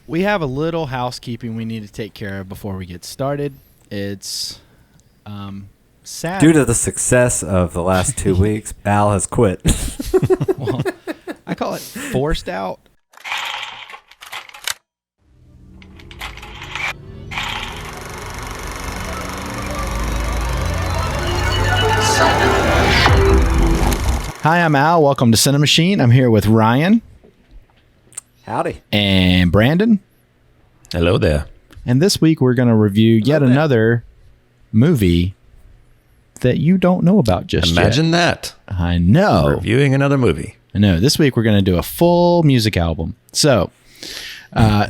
We have a little housekeeping we need to take care of before we get started. It's sad. Due to the success of the last 2 weeks, Al has quit. Well, I call it forced out. Hi, I'm Al. Welcome to CiNEMACHiNE. I'm here with Ryan. Howdy. And Brandon. Hello there. And this week we're going to review yet another movie that you don't know about just yet. Imagine that. I know. Reviewing another movie. I know. This week we're going to do a full music album. So, this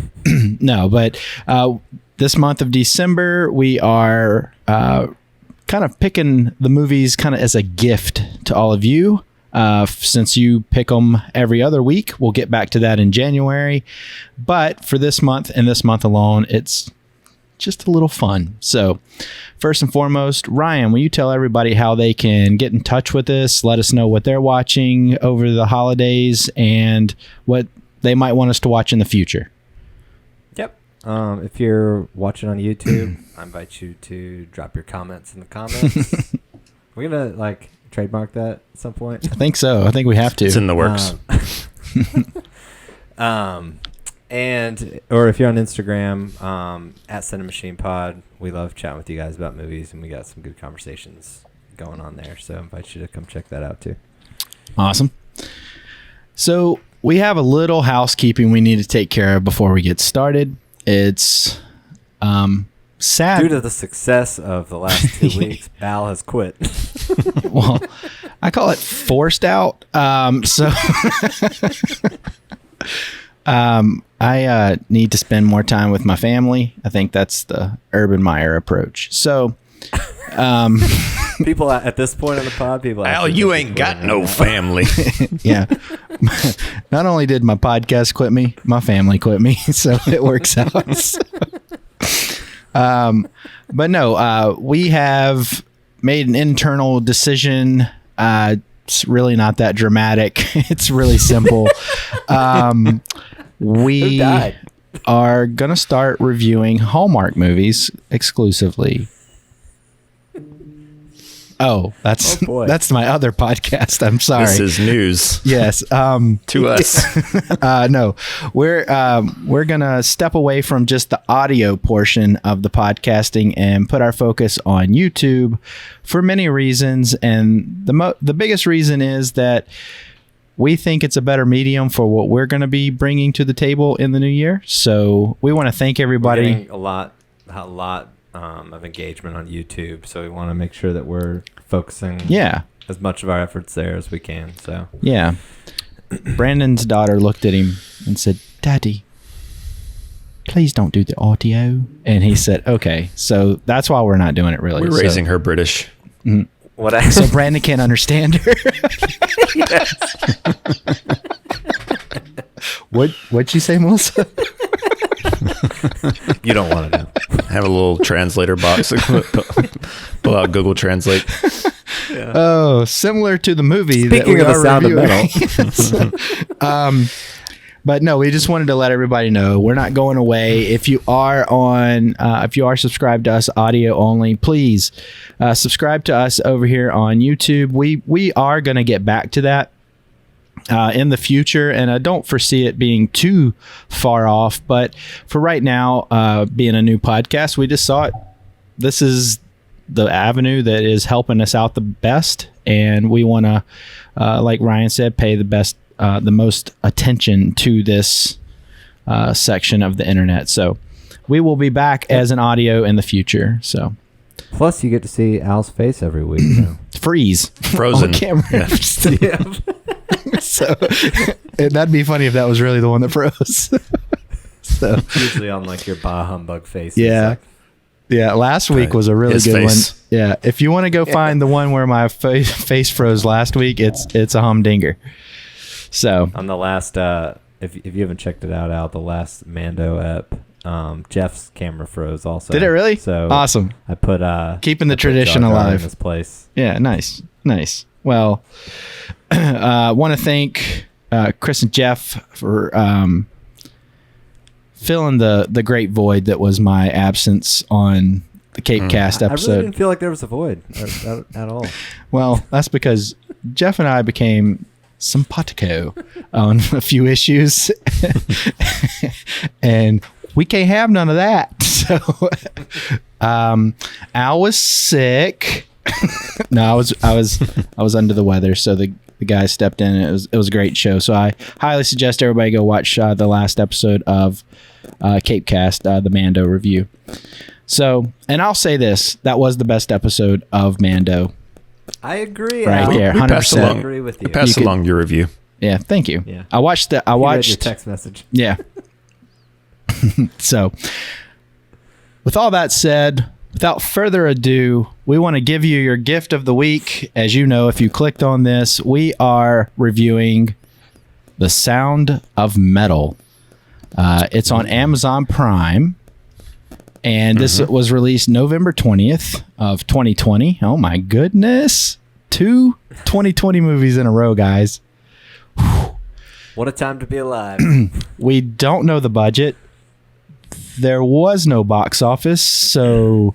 month of December we are kind of picking the movies kind of as a gift to all of you. Since you pick them every other week, we'll get back to that in January. But for this month and this month alone, it's just a little fun. So first and foremost, Ryan, will you tell everybody how they can get in touch with us? Let us know what they're watching over the holidays and what they might want us to watch in the future. Yep. If you're watching on YouTube, I invite you to drop your comments in the comments. We're going to trademark that at some point. I think so. I think we have to. It's in the works. Or if you're on Instagram, at CiNEMACHiNE we love chatting with you guys about movies, and we got some good conversations going on there. So I invite you to come check that out too. Awesome. So we have a little housekeeping we need to take care of before we get started. It's sad. Due to the success of the last 2 weeks, Al has quit. Well, I call it forced out. I need to spend more time with my family. I think that's the Urban Meyer approach. So, people at this point in the pod, Al, you ain't got no family. Yeah. Not only did my podcast quit me, my family quit me. So it works out. But no, we have made an internal decision. It's really not that dramatic. It's really simple. We are going to start reviewing Hallmark movies exclusively. Oh, that's my other podcast. I'm sorry. This is news. Yes. To us. No, we're going to step away from just the audio portion of the podcasting and put our focus on YouTube for many reasons. And the biggest reason is that we think it's a better medium for what we're going to be bringing to the table in the new year. So we want to thank everybody. We're getting a lot of engagement on YouTube, so we want to make sure that we're focusing as much of our efforts there as we can. So yeah, Brandon's daughter looked at him and said, "Daddy, please don't do the audio." And he said, "Okay." So that's why we're not doing it really. We're raising her British. Mm-hmm. So Brandon can't understand her. Yes. What'd you say, Melissa? You don't want to know. Have a little translator box. Pull out Google Translate. Yeah. Oh, similar to the movie. Speaking of the sound of metal. But no, we just wanted to let everybody know we're not going away. If you are subscribed to us audio only, please subscribe to us over here on YouTube. We are going to get back to that in the future, and I don't foresee it being too far off. But for right now, being a new podcast, we just saw it. This is the avenue that is helping us out the best, and we want to, like Ryan said, pay the most attention to this section of the internet. So we will be back as an audio in the future. So plus, you get to see Al's face every week. Frozen on camera. Yeah. So that'd be funny if that was really the one that froze. So usually on your bah humbug face. Yeah. Yeah, last week was a really good one. Yeah, if you want to go find the one where my face froze last week, it's a humdinger. So on the last, if you haven't checked it out, the last Mando ep, Jeff's camera froze also. Did it really? So awesome. I put keeping the tradition alive in this place. Yeah, nice. Well, want to thank Chris and Jeff filling the great void that was my absence on the Cape Cast I episode. really didn't feel like there was a void at all. Well, that's because Jeff and I became simpatico on a few issues, and we can't have none of that. So, Al was sick. No, I was under the weather, so the guys stepped in. And it was a great show. So I highly suggest everybody go watch the last episode of Cape Cast, the Mando review. So, and I'll say this: that was the best episode of Mando. I agree. Right Al. there, We passed 100%. along, I agree with you. we passed You could- along your review. Yeah, thank you. Yeah. I watched. He read your text message. Yeah. So, with all that said, without further ado, we want to give you your gift of the week. As you know, if you clicked on this, we are reviewing The Sound of Metal. It's on Amazon Prime, and this was released November 20th of 2020. Oh my goodness. 2 2020 movies in a row, guys. What a time to be alive. We don't know the budget. There was no box office, so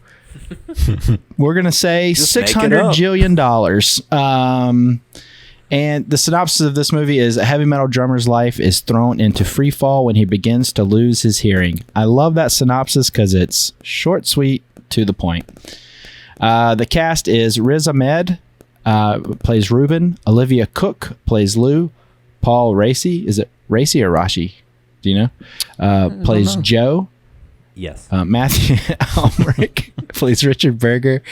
we're gonna say Just make it $600 up. jillion. And the synopsis of this movie is: a heavy metal drummer's life is thrown into free fall when he begins to lose his hearing. I love that synopsis because it's short, sweet, to the point. The cast is Riz Ahmed, plays Ruben. Olivia Cook plays Lou. Paul Raci, is it Raci or Rashi? Do you know? Plays Joe. Yes. Matthew Almeric plays Richard Berger,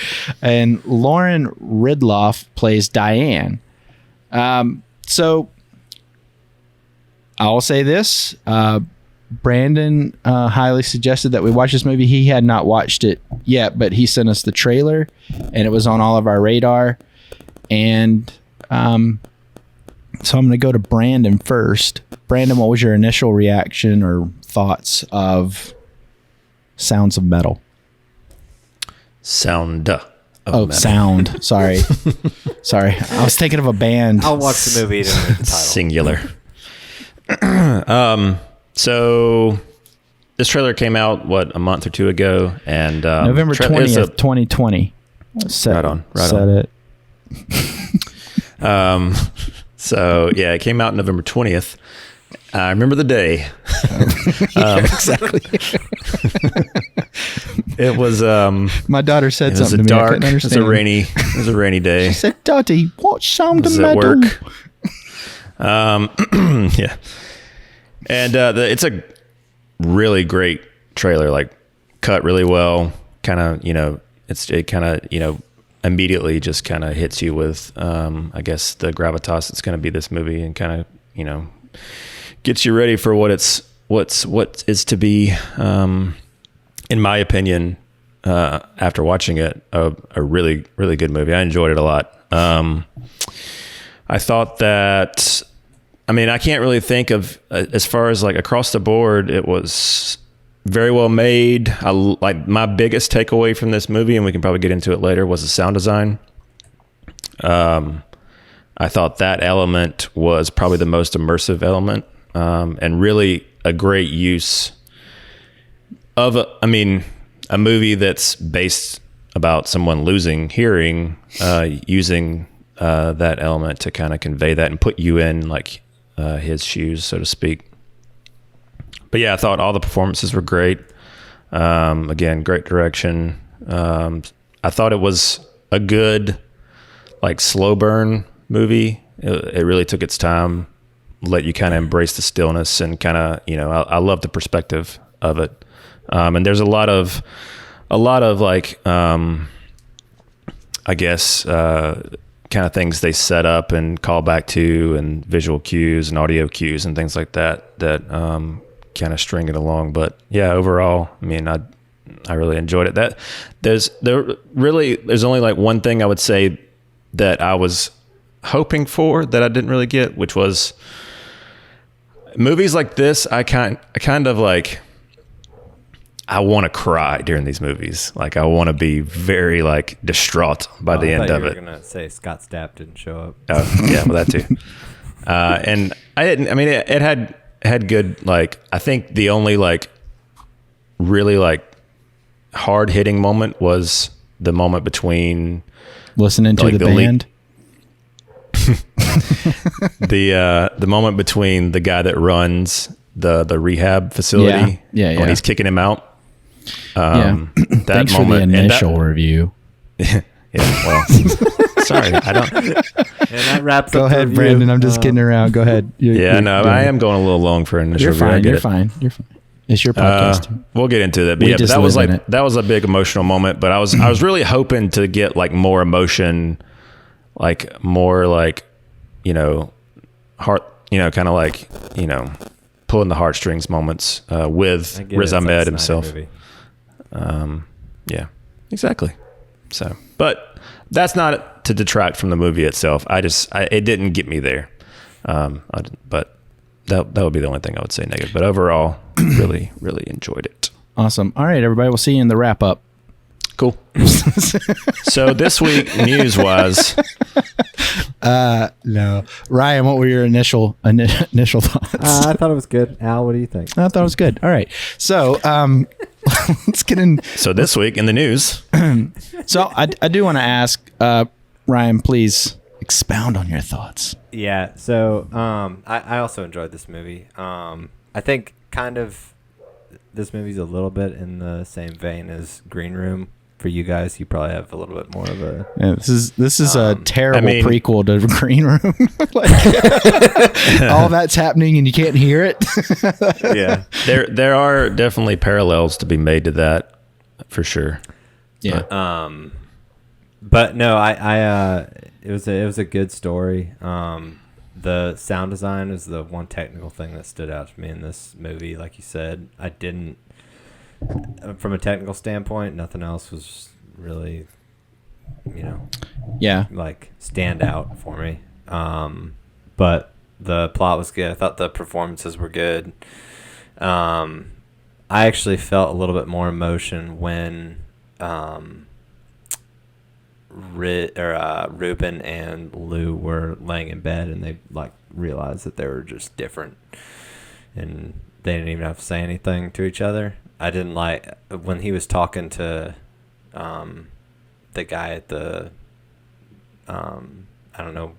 and Lauren Ridloff plays Diane. So I'll say this: Brandon highly suggested that we watch this movie. He had not watched it yet, but he sent us the trailer, and it was on all of our radar. And so I'm going to go to Brandon first. Brandon, what was your initial reaction or thoughts of Sounds of Metal? Sound of metal. Sound. Sorry. Sorry. I was thinking of a band. I'll watch the movie to read the title. Singular. So this trailer came out a month or two ago, and November it's 20th, 2020. Right on. Said it. So yeah, it came out November 20th. I remember the day. Exactly. It was My daughter said it was something a to me. I dark. couldn't It was understand. a rainy day. She said, "Daddy, watch Sound of Was at Metal." work. Yeah, and it's a really great trailer. Like cut really well. Kind of, it kind of immediately just kind of hits you with I guess the gravitas that's going to be this movie, and kind of gets you ready for what is to be, in my opinion, after watching it, a really, really good movie. I enjoyed it a lot. I thought that, I can't really think of, as far as like across the board, it was very well made. My biggest takeaway from this movie, and we can probably get into it later, was the sound design. I thought that element was probably the most immersive element, and really a great use of a movie that's based about someone losing hearing, using that element to kind of convey that and put you in like his shoes, so to speak. But yeah, I thought all the performances were great. Again, great direction. I thought it was a good like slow burn movie. It really took its time, let you kind of embrace the stillness, and kind of, I love the perspective of it. And there's a lot of like, I guess, kind of things they set up and call back to, and visual cues and audio cues and things like that kind of string it along. But yeah, overall, I really enjoyed it. That there's only like one thing I would say that I was hoping for that I didn't really get, which was movies like this. I kind of like, I want to cry during these movies. Like I want to be very like distraught by the end of it. I was gonna say Scott Stapp didn't show up. Oh yeah, well that too. And I didn't. It had good, like, I think the only like really like hard hitting moment was the moment between listening to like, the the lead- band. the moment between the guy that runs the rehab facility Yeah. when he's kicking him out. Yeah. That Thanks moment for the and initial review. Yeah, well, sorry, I don't. And that wraps Go up the ahead, review. Brandon. I'm just kidding around. Go ahead. I am going a little long for an initial You're review. I fine. get You're it. fine. You're fine. It's your podcast. too. We'll get into that. But We yeah, but just that was live in like it. that was a big emotional moment. But I was really hoping to get like more emotion, like more like, heart, kind of like, pulling the heartstrings moments with Riz Ahmed himself. Yeah, exactly. So, but that's not to detract from the movie itself. It didn't get me there. But that would be the only thing I would say negative. But overall, really, really enjoyed it. Awesome. All right, everybody. We'll see you in the wrap up. Cool. So this week, news wise, No, Ryan. What were your initial thoughts? I thought it was good. Al, what do you think? I thought it was good. All right. So let's get in. so this week in the news, So I do want to ask Ryan, please expound on your thoughts. Yeah, so I also enjoyed this movie. I think kind of this movie's a little bit in the same vein as Green Room. For you guys, you probably have a little bit more of a... Yeah, this is a terrible prequel to Green Room. All that's happening and you can't hear it. Yeah. there are definitely parallels to be made to that, for sure. Yeah. But no, it was a good story. The sound design is the one technical thing that stood out to me in this movie. Like you said, I didn't, from a technical standpoint, nothing else was really, Yeah. like stand out for me. But the plot was good. I thought the performances were good. I actually felt a little bit more emotion when Ruben and Lou were laying in bed and they like realized that they were just different and they didn't even have to say anything to each other. I didn't like when he was talking to the guy at the I don't know,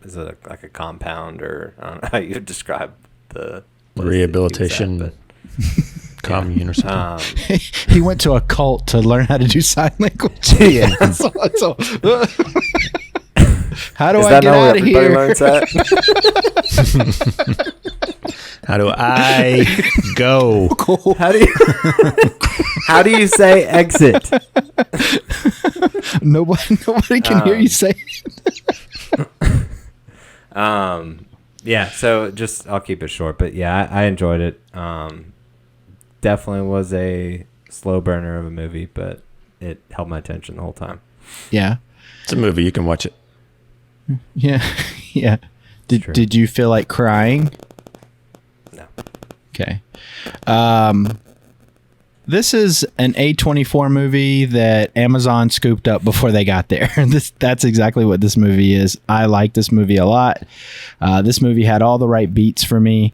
is it like a compound, or I don't know how you would describe the Rehabilitation at, commune or something. He went to a cult to learn how to do sign language. Yeah. So, how do Is I that get not out where of everybody here? learns that? How do I go? How do you say exit? Nobody can hear you say it. Yeah, so I'll keep it short, but yeah, I enjoyed it. Definitely was a slow burner of a movie, but it held my attention the whole time. Yeah. It's a movie. You can watch it. Yeah. Yeah. Did you feel like crying? No. Okay. This is an A24 movie that Amazon scooped up before they got there. That's exactly what this movie is. I like this movie a lot. This movie had all the right beats for me.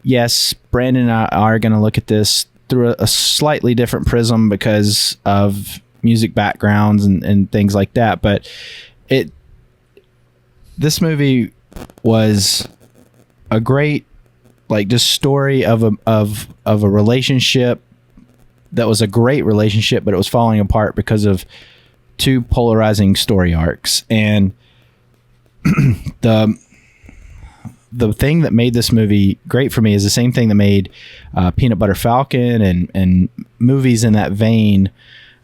Yes, Brandon and I are going to look at this through a slightly different prism because of music backgrounds and things like that. But this movie was a great, like, just story of a relationship that was a great relationship, but it was falling apart because of two polarizing story arcs. And the thing that made this movie great for me is the same thing that made Peanut Butter Falcon and movies in that vein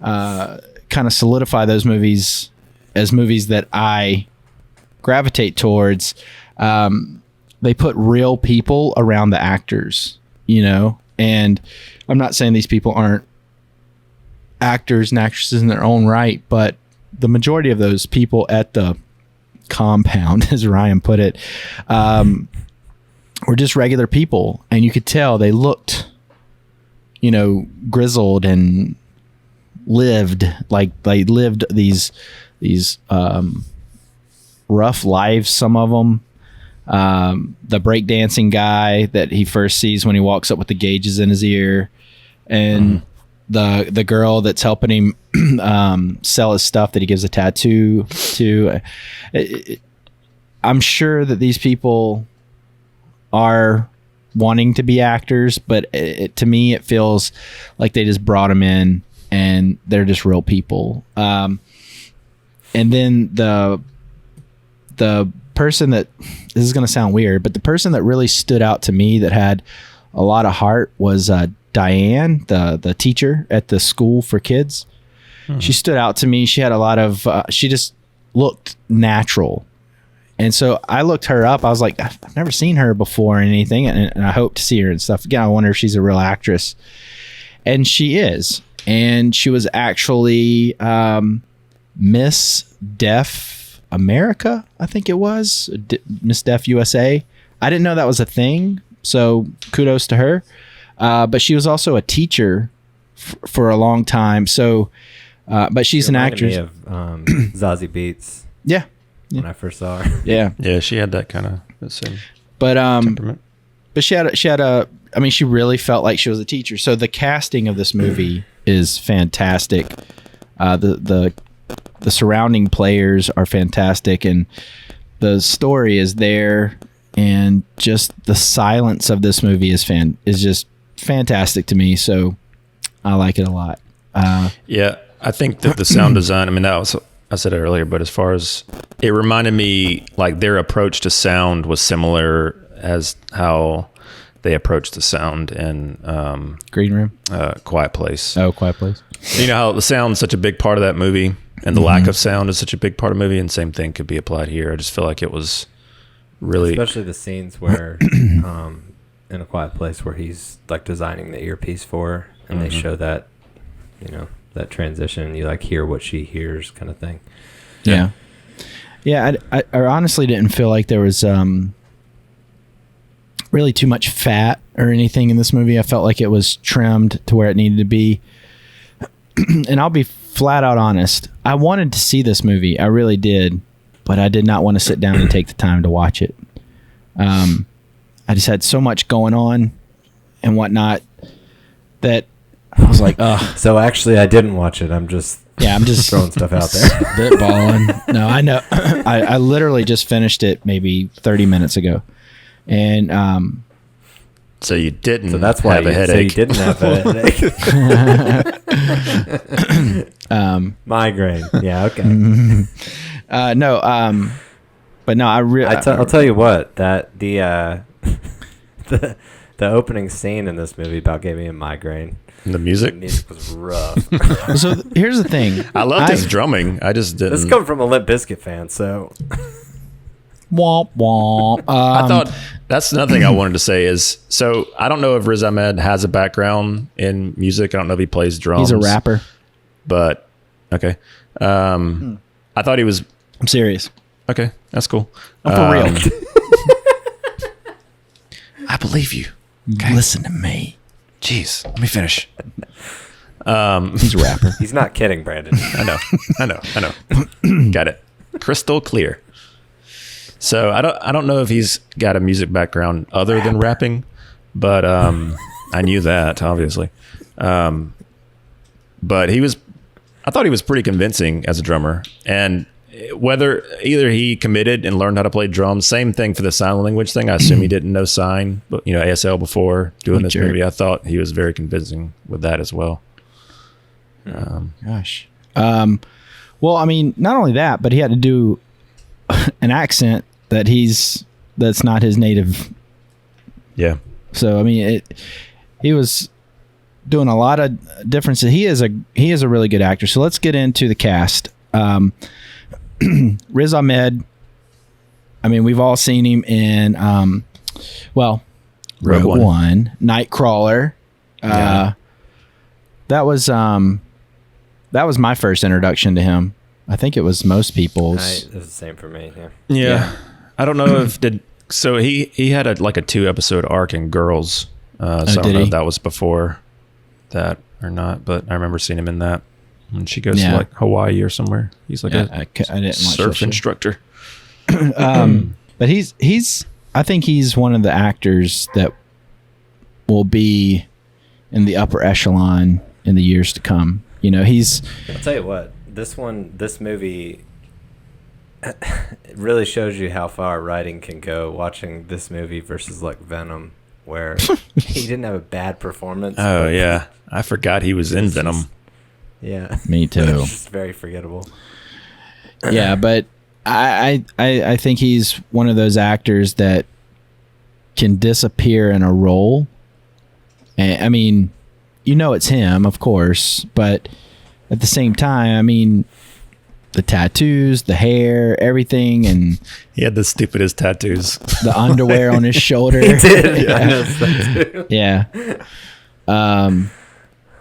kind of solidify those movies as movies that I gravitate towards. They put real people around the actors, and I'm not saying these people aren't actors and actresses in their own right, but the majority of those people at the compound, as Ryan put it, were just regular people, and you could tell they looked, grizzled and lived these rough lives. Some of them. The breakdancing guy that he first sees when he walks up with the gauges in his ear. and the girl that's helping him sell his stuff that he gives a tattoo to. I'm sure that these people are wanting to be actors, but to me it feels like they just brought them in and they're just real people. And then the person that, this is going to sound weird, but the person that really stood out to me that had a lot of heart was Diane, the teacher at the school for kids. She stood out to me. She had a lot of she just looked natural. And so I looked her up. I was like, I've never seen her before or anything, and I hope to see her and stuff. Again, I wonder if she's a real actress. And she is. And she was actually Miss Deaf America, I think it was. Miss Deaf USA. I didn't know that was a thing, so kudos to her. But she was also a teacher for a long time. So, but she's an actress. Me of Zazie Beetz. Yeah. When I first saw her. Yeah, she had that kind of same but temperament. But she had a I mean, she really felt like she was a teacher. So the casting of this movie is fantastic. The surrounding players are fantastic, and the story is there, and just the silence of this movie is just fantastic to me. So I like it a lot. Yeah, I think that the sound design, I mean, I said it earlier, but as far as it reminded me, like their approach to sound was similar as how they approached the sound in Green Room, Quiet Place. Oh, Quiet Place. You know how the sound's such a big part of that movie, and the lack of sound is such a big part of the movie, and same thing could be applied here. I just feel like it was really, especially the scenes where in A Quiet Place where he's like designing the earpiece for her, and they show that, you know, that transition, you like hear what she hears kind of thing. Yeah. I honestly didn't feel like there was really too much fat or anything in this movie. I felt like it was trimmed to where it needed to be. And I'll be flat out honest, I wanted to see this movie, I really did, but I did not want to sit down and take the time to watch it. I just had so much going on and whatnot that I was like, ugh. So actually, I didn't watch it. I'm just throwing stuff out there. Spitballing. No, I know. I literally just finished it maybe 30 minutes ago, and so you didn't. So that's why have a headache. So you didn't have a headache. Migraine. Yeah. Okay. No. But no, I'll tell you what, that the opening scene in this movie about gave me a migraine. The music? The music was rough. So here's the thing. I loved his drumming. I just didn't. This is coming from a Limp Bizkit fan, so. Womp womp. I thought that's another thing I wanted to say is, so I don't know if Riz Ahmed has a background in music. I don't know if he plays drums. He's a rapper. But, okay. I thought he was. I'm serious. Okay, that's cool. I'm for real. I believe you. Okay. Listen to me. Jeez, let me finish. He's a rapper. He's not kidding, Brandon. I know. Got it. Crystal clear. So I don't know if he's got a music background other than rapping, but I knew that obviously. But I thought he was pretty convincing as a drummer, and whether either he committed and learned how to play drums, same thing for the sign language thing. I assume he didn't know sign, but ASL before doing this movie. I thought he was very convincing with that as well. Gosh. Well, I mean, not only that, but he had to do an accent that's not his native. Yeah. So I mean, he was doing a lot of differences. He is a really good actor. So let's get into the cast. Riz Ahmed, I mean, we've all seen him in, Rogue One, Nightcrawler. Yeah. That was my first introduction to him. I think it was most people's. It was the same for me. Yeah. Yeah. I don't know if so he had a 2-episode arc in Girls. So I don't know if that was before that or not, but I remember seeing him in that. And she goes to Hawaii or somewhere. He's like I didn't surf instructor. But he's I think he's one of the actors that will be in the upper echelon in the years to come. You know, I'll tell you what, this movie, it really shows you how far writing can go. Watching this movie versus like Venom, where he didn't have a bad performance. Oh yeah, I forgot he was in Venom. Yeah, me too. It's just very forgettable. Yeah, but I think he's one of those actors that can disappear in a role. And I mean, you know it's him, of course, but at the same time, I mean, the tattoos, the hair, everything, and he had the stupidest tattoos. The underwear on his shoulder. He did. Yeah. I noticed that too. Yeah.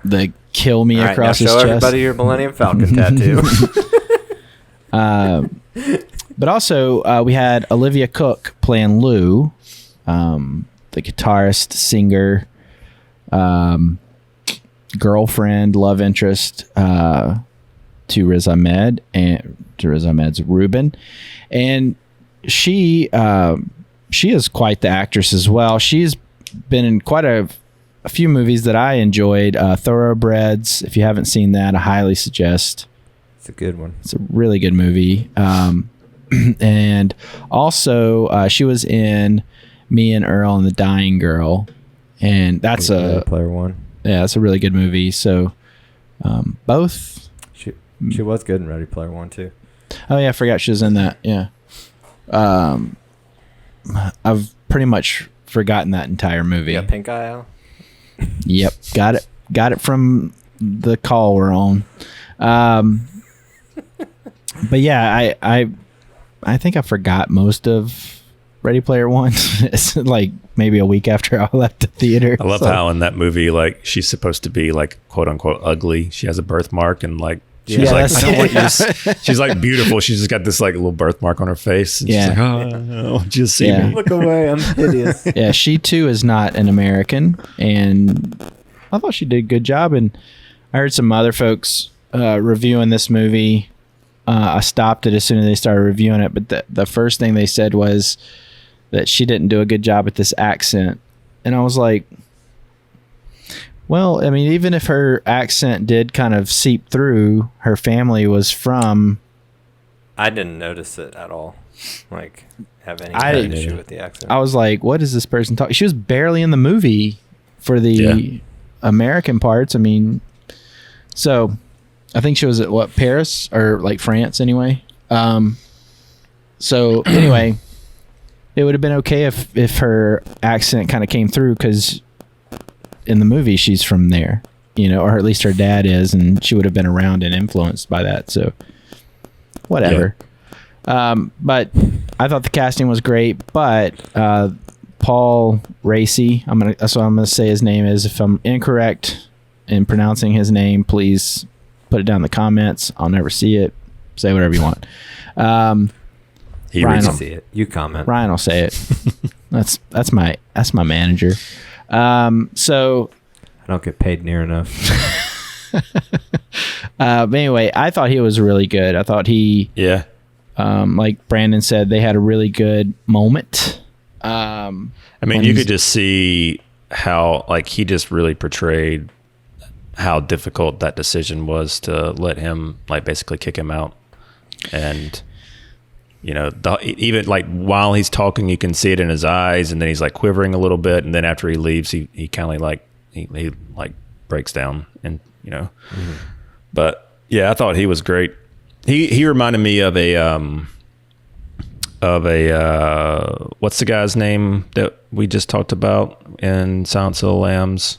The kill me All right, across now his show chest. everybody your Millennium Falcon tattoo. But also, we had Olivia Cook playing Lou, the guitarist, singer, girlfriend, love interest to Riz Ahmed and to Riz Ahmed's Ruben, and she is quite the actress as well. She's been in quite a few movies that I enjoyed. Thoroughbreds. If you haven't seen that, I highly suggest. It's a good one. It's a really good movie. And also, she was in Me and Earl and the Dying Girl, and that's Ready Player One. Yeah, that's a really good movie. So, both. She was good in Ready Player One too. Oh yeah, I forgot she was in that. Yeah. I've pretty much forgotten that entire movie. Yeah, Pink Eye Al. Yep, got it from the call we're on. But yeah, I think I forgot most of Ready Player One. It's like maybe a week after I left the theater. I love how in that movie, like, she's supposed to be like quote unquote ugly. She has a birthmark and like she's like, I don't want you to she's like beautiful. She's just got this like little birthmark on her face. And she's like, oh, no, just see me. Look away, I'm hideous. Yeah, she too is not an American, and I thought she did a good job. And I heard some other folks reviewing this movie. I stopped it as soon as they started reviewing it, but the first thing they said was that she didn't do a good job at this accent. And I was like, well, I mean, even if her accent did kind of seep through, her family was from... I didn't notice it at all. Like, have any kind of issue with the accent. I was like, what is this person talking? She was barely in the movie for the American parts. I mean, so I think she was at what, Paris or like France anyway. So anyway, it would have been okay if her accent kind of came through, because in the movie she's from there, you know, or at least her dad is, and she would have been around and influenced by that. So whatever. But I thought the casting was great, but Paul Raci, that's what I'm gonna say his name is. If I'm incorrect in pronouncing his name, please put it down in the comments. I'll never see it. Say whatever you want. He Ryan reads will them. see it. You comment. Ryan will say it. That's my manager. So I don't get paid near enough. but anyway, I thought he was really good. I thought he, like Brandon said, they had a really good moment. I mean, you could just see how, like, he just really portrayed how difficult that decision was to let him, like, basically kick him out. And, you know, even like while he's talking, you can see it in his eyes, and then he's like quivering a little bit. And then after he leaves, he kind of like, he like breaks down, and, you know, but yeah, I thought he was great. He reminded me of a what's the guy's name that we just talked about in Silence of the Lambs?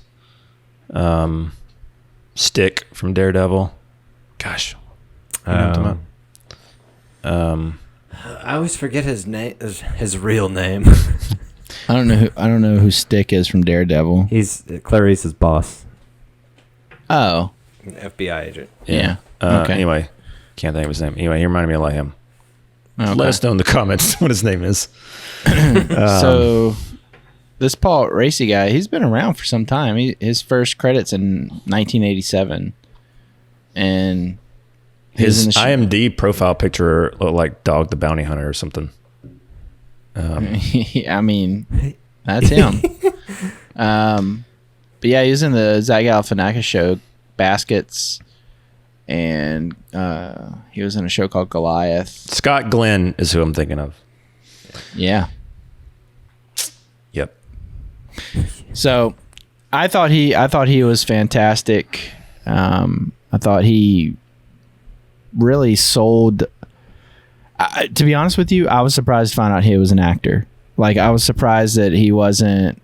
Stick from Daredevil. Gosh. I always forget his name, his real name. I don't know who Stick is from Daredevil. He's Clarice's boss. Oh, FBI agent. yeah. Okay. Anyway, can't think of his name. Anyway, he reminded me of like him. Okay. Let us know in the comments what his name is. So this Paul Raci guy, he's been around for some time. His first credits in 1987, and his IMDb profile picture looked like Dog the Bounty Hunter or something. I mean, that's him. But yeah, he was in the Zach Galifianakis show, Baskets, and he was in a show called Goliath. Scott Glenn is who I'm thinking of. Yeah. Yep. So, I thought he was fantastic. I thought he really sold. To be honest with you, I was surprised to find out he was an actor. Like, I was surprised that he wasn't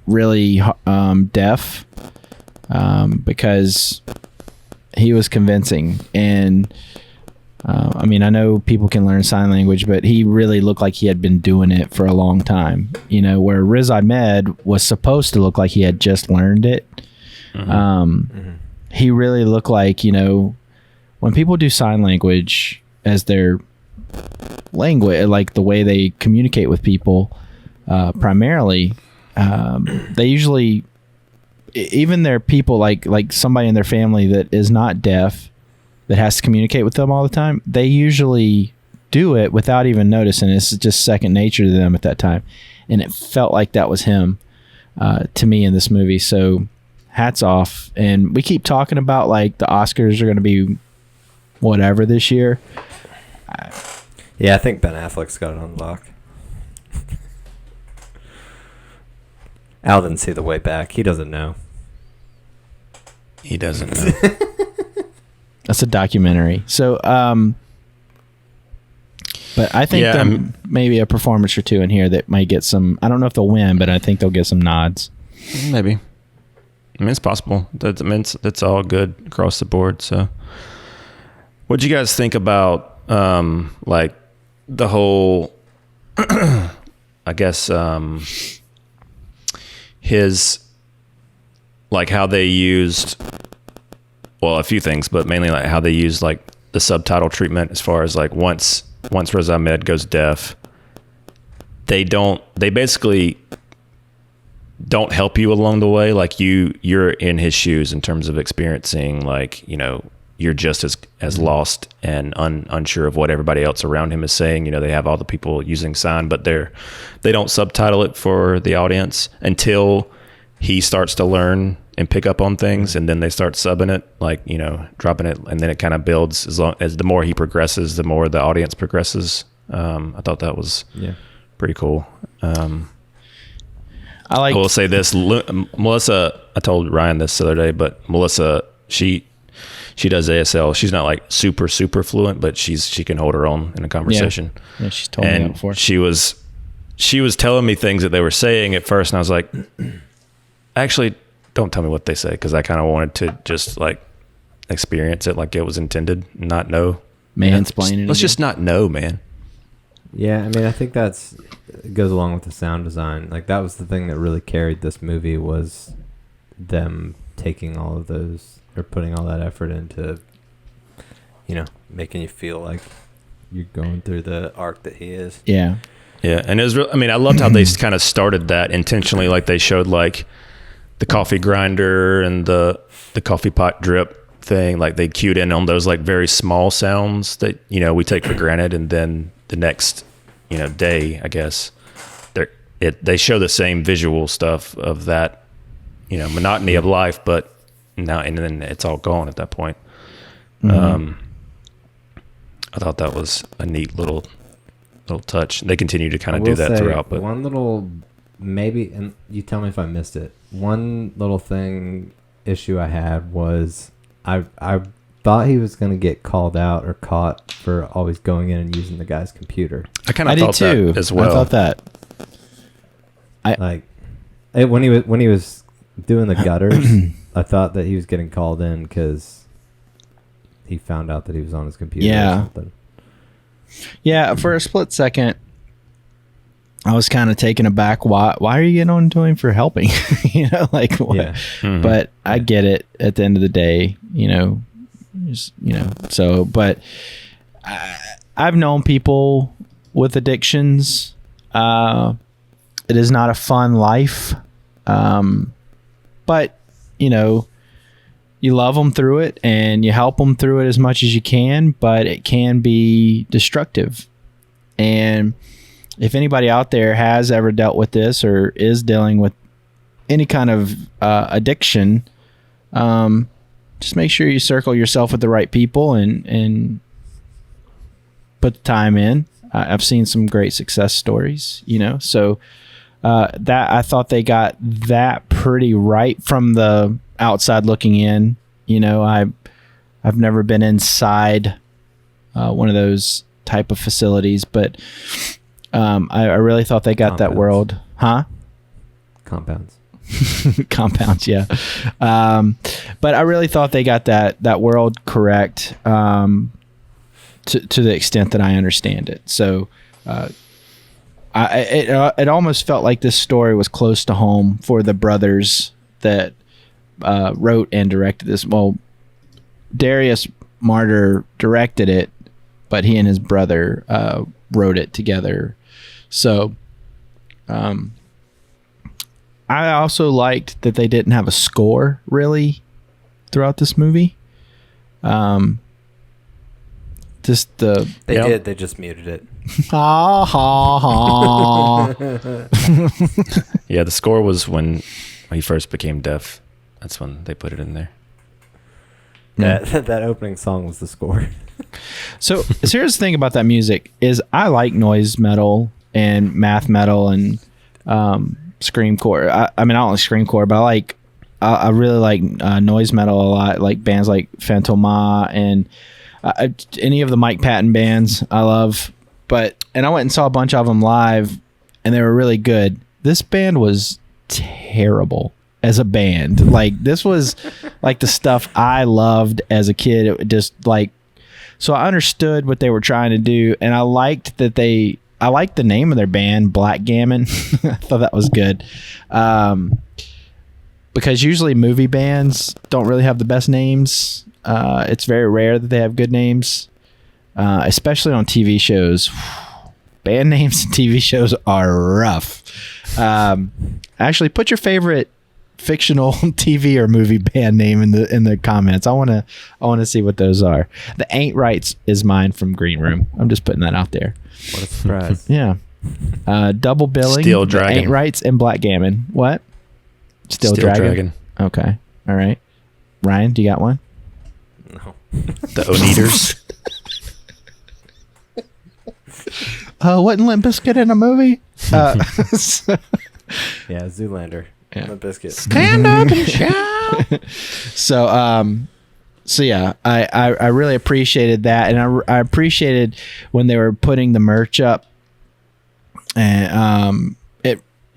really deaf, because he was convincing. And I mean, I know people can learn sign language, but he really looked like he had been doing it for a long time. You know, where Riz Ahmed was supposed to look like he had just learned it. He really looked like, you know, when people do sign language as their language, like the way they communicate with people, primarily, they usually, even their people, like somebody in their family that is not deaf, that has to communicate with them all the time, they usually do it without even noticing. It's just second nature to them at that time. And it felt like that was him, to me, in this movie. So hats off. And we keep talking about like the Oscars are going to be whatever this year. Yeah, I think Ben Affleck's got it on lock. Al didn't see the way back. He doesn't know. He doesn't know. That's a documentary. So, but I think maybe a performance or two in here that might get some. I don't know if they'll win, but I think they'll get some nods. Maybe. I mean, it's possible. That's all good across the board. So, what'd you guys think about like the whole? I guess his, like, how they used, well, a few things, but mainly like how they used like the subtitle treatment, as far as like once Riz Ahmed goes deaf, they basically don't help you along the way. Like you're in his shoes in terms of experiencing, like, you know, you're just as lost and unsure of what everybody else around him is saying. You know, they have all the people using sign, but they don't subtitle it for the audience until he starts to learn and pick up on things, and then they start subbing it, like, you know, dropping it, and then it kind of builds as the more he progresses, the more the audience progresses. I thought that was pretty cool. I will say this, Melissa, I told Ryan this the other day, but Melissa, she does ASL. She's not like super fluent, but she can hold her own in a conversation. Yeah, she's told me that before. She was telling me things that they were saying at first, and I was like, actually, don't tell me what they say, because I kind of wanted to just like experience it like it was intended, not know. Mansplaining. Let's just not know, man. Yeah, I mean, I think it goes along with the sound design. Like, that was the thing that really carried this movie, was them taking all of those, or putting all that effort into, you know, making you feel like you're going through the arc that he is. Yeah. Yeah, and it was I mean, I loved how they kind of started that intentionally. Like, they showed like the coffee grinder and the coffee pot drip thing. Like, they cued in on those like very small sounds that, you know, we take for granted, and then the next, you know, day, I guess, they show the same visual stuff of that, you know, monotony of life, but now, and then it's all gone at that point. I thought that was a neat little touch. They continue to kind of do that throughout. But one little, maybe, and you tell me if I missed it, one little issue I had was I thought he was going to get called out or caught for always going in and using the guy's computer. I kind of thought that as well. I thought that. When he was doing the gutters, I thought that he was getting called in because he found out that he was on his computer or something. Yeah, for a split second, I was kind of taken aback. Why are you getting on to him for helping? You know, like what? Yeah. Mm-hmm. But I get it. At the end of the day, you know, So, but I've known people with addictions. It is not a fun life, but you know, you love them through it and you help them through it as much as you can. But it can be destructive, and if anybody out there has ever dealt with this or is dealing with any kind of addiction, just make sure you circle yourself with the right people and put the time in. I've seen some great success stories, so that I thought they got that pretty right from the outside looking in. I've never been inside one of those type of facilities, but I really thought they got that world, Compounds. Compounds, yeah. But I really thought they got that world correct to the extent that I understand it. So it almost felt like this story was close to home for the brothers that wrote and directed this. Well, Darius Martyr directed it, but he and his brother wrote it together. So I also liked that they didn't have a score really throughout this movie. Just the They did. They just muted it. ha ha ha. Yeah, the score was when he first became deaf. That's when they put it in there. That opening song was the score. So here's the thing about that music is I like noise metal and math metal and screamcore. I mean, I don't like screamcore, but I really like noise metal a lot. Like bands like Phantoma and any of the Mike Patton bands I love. And I went and saw a bunch of them live, and they were really good. This band was terrible as a band. Like this was like the stuff I loved as a kid. It just so I understood what they were trying to do, and I liked that I liked the name of their band, Blackgammon. I thought that was good. Because usually movie bands don't really have the best names. It's very rare that they have good names, especially on TV shows. Band names in TV shows are rough. Actually, put your favorite fictional TV or movie band name in the comments. I want to see what those are. The Ain't Rights is mine from Green Room. I'm just putting that out there. What a surprise. Yeah. Double billing. Steel Dragon. Ain't Rights and Blackgammon. What? Steel Dragon. Okay. All right. Ryan, do you got one? No. The Oneaters. Wasn't Limp Bizkit in a movie? Yeah, Zoolander. Yeah. The biscuit. Stand up and shout. So yeah, I really appreciated that, and I appreciated when they were putting the merch up, and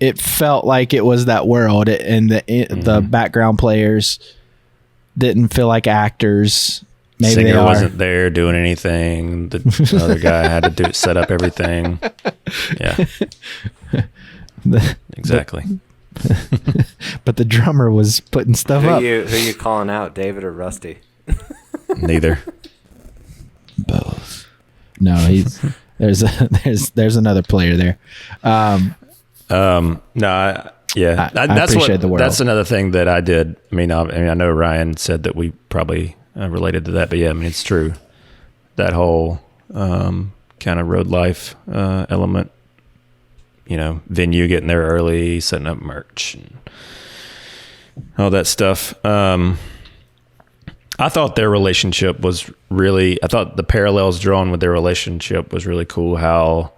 it felt like it was that world, and the background players didn't feel like actors. Maybe Singer they are. wasn't there doing anything. The other guy had to set up everything. Yeah, exactly. But the drummer was putting stuff up. Who you calling out, David or Rusty? Neither. Both. No, there's another player there. No, that's appreciate the world. That's another thing that I did. I mean, I know Ryan said that we probably related to that, but yeah, I mean, it's true. That whole kind of road life element, venue, getting there early, setting up merch, and all that stuff. I thought their relationship was I thought the parallels drawn with their relationship was really cool. How,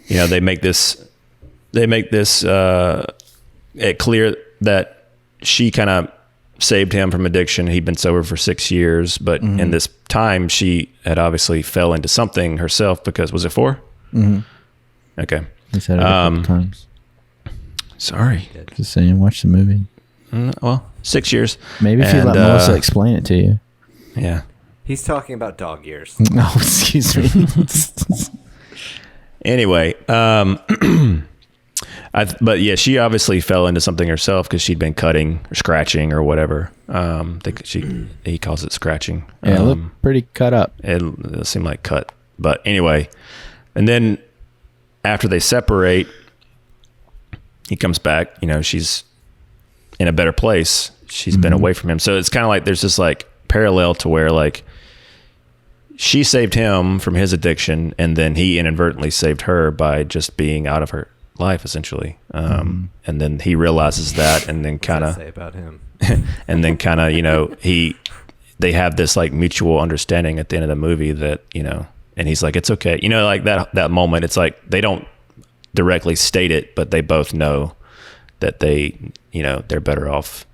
they make this it clear that she kind of saved him from addiction. He'd been sober for 6 years, but in this time she had obviously fell into something herself because, was it 4? Mm-hmm. Okay. He said it a couple times. Sorry. Just saying, watch the movie. Well, 6 years. Maybe if you let Melissa explain it to you. Yeah. He's talking about dog years. Oh, excuse me. Anyway, but yeah, she obviously fell into something herself because she'd been cutting or scratching or whatever. I think he calls it scratching. Yeah, it looked pretty cut up. It seemed like cut. But anyway, and then after they separate, he comes back. She's in a better place. She's been away from him. So it's kind of like there's this like parallel to where like she saved him from his addiction, and then he inadvertently saved her by just being out of her life essentially. And then he realizes that, and then kind of say about him. and then kind of, you know, they have this like mutual understanding at the end of the movie that, you know, and he's like, it's okay. You know, like that moment, it's like they don't directly state it, but they both know that they, you know, they're better off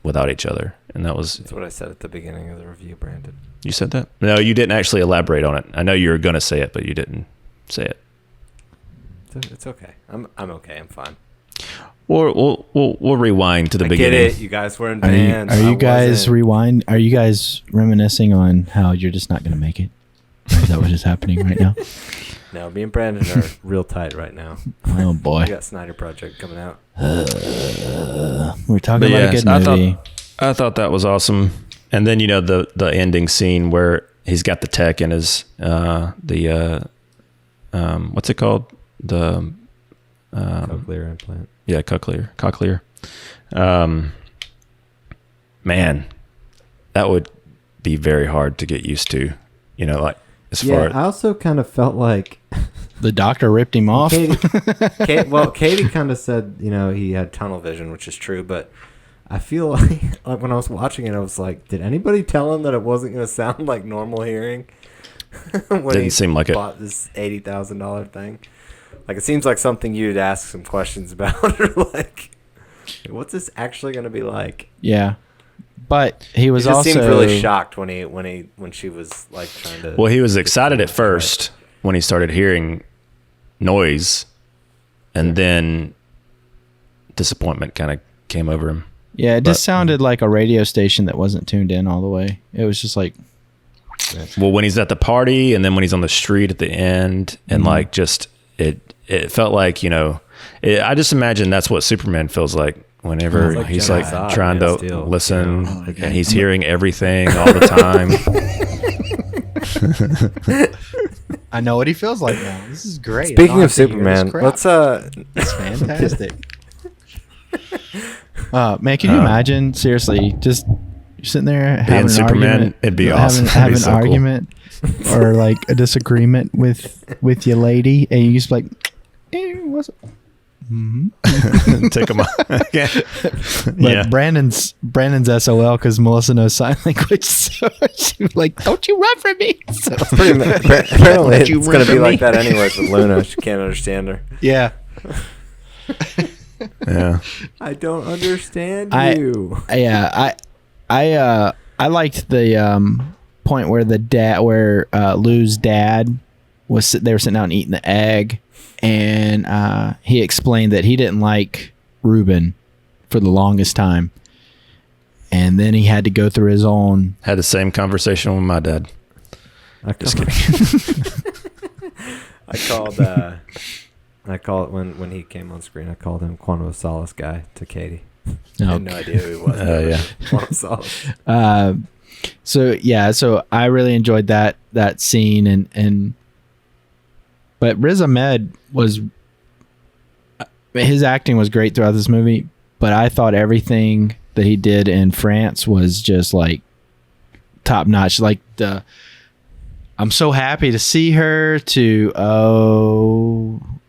without each other. And that's what I said at the beginning of the review, Brandon. You said that? No, you didn't actually elaborate on it. I know you were going to say it, but you didn't say it. It's okay. I'm okay. I'm fine. We'll rewind to the beginning. Get it. You guys were in bands. Are you guys rewind? Are you guys reminiscing on how you're just not going to make it? Is that what is happening right now? No, me and Brandon are real tight right now. Oh boy, We got Snyder Project coming out. We're talking about a good movie. I thought that was awesome. And then, you know, the ending scene where he's got the tech in his what's it called? The cochlear implant. Yeah, cochlear. Man, that would be very hard to get used to. You know, like as far. I also kind of felt like the doctor ripped him off. Katie kind of said, you know, he had tunnel vision, which is true, but I feel like when I was watching it, I was like, did anybody tell him that it wasn't going to sound like normal hearing? When Didn't seem like it. Bought this $80,000 thing. Like, it seems like something you'd ask some questions about, or like, what's this actually going to be like? Yeah, but he was also seemed really shocked when she was like trying to. Well, he was excited at first when he started hearing noise, and then disappointment kind of came over him. Yeah, it just sounded like a radio station that wasn't tuned in all the way. It was just like. Well, when he's at the party, and then when he's on the street at the end, and like just it felt like, you know, I just imagine that's what Superman feels like whenever he's like trying to listen, and he's hearing everything all the time. I know what he feels like now. This is great. Speaking of Superman, let's It's fantastic. Man, can you imagine? Seriously, just you're sitting there having an Superman, argument. it'd be awesome. Have an argument or like a disagreement with your lady, and you just like, what's it? Mm-hmm. Take him off. But Brandon's SOL because Melissa knows sign language, so she's like, "Don't you run from me." So apparently, it's going to be like that anyways with Luna. She can't understand her. Yeah. Yeah. I don't understand you. I liked the point where Lou's dad they were sitting out and eating the egg, and he explained that he didn't like Ruben for the longest time, and then he had to go through his own. Had the same conversation with my dad. Just kidding. I called when he came on screen. I called him Quantum of Solace guy to Katie. I had no idea who he was. Yeah. Quantum of Solace. So I really enjoyed that scene, but Riz Ahmed his acting was great throughout this movie, but I thought everything that he did in France was just like top notch. Like I'm so happy to see her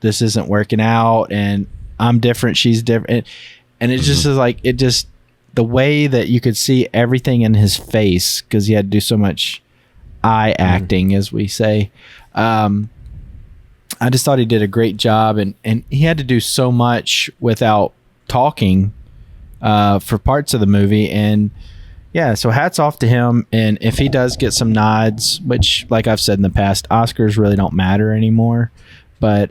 this isn't working out, and I'm different, she's different, and it just is like the way that you could see everything in his face because he had to do so much eye acting, as we say. I just thought he did a great job, and he had to do so much without talking for parts of the movie, and yeah, so hats off to him. And if he does get some nods, which, like I've said in the past, Oscars really don't matter anymore, but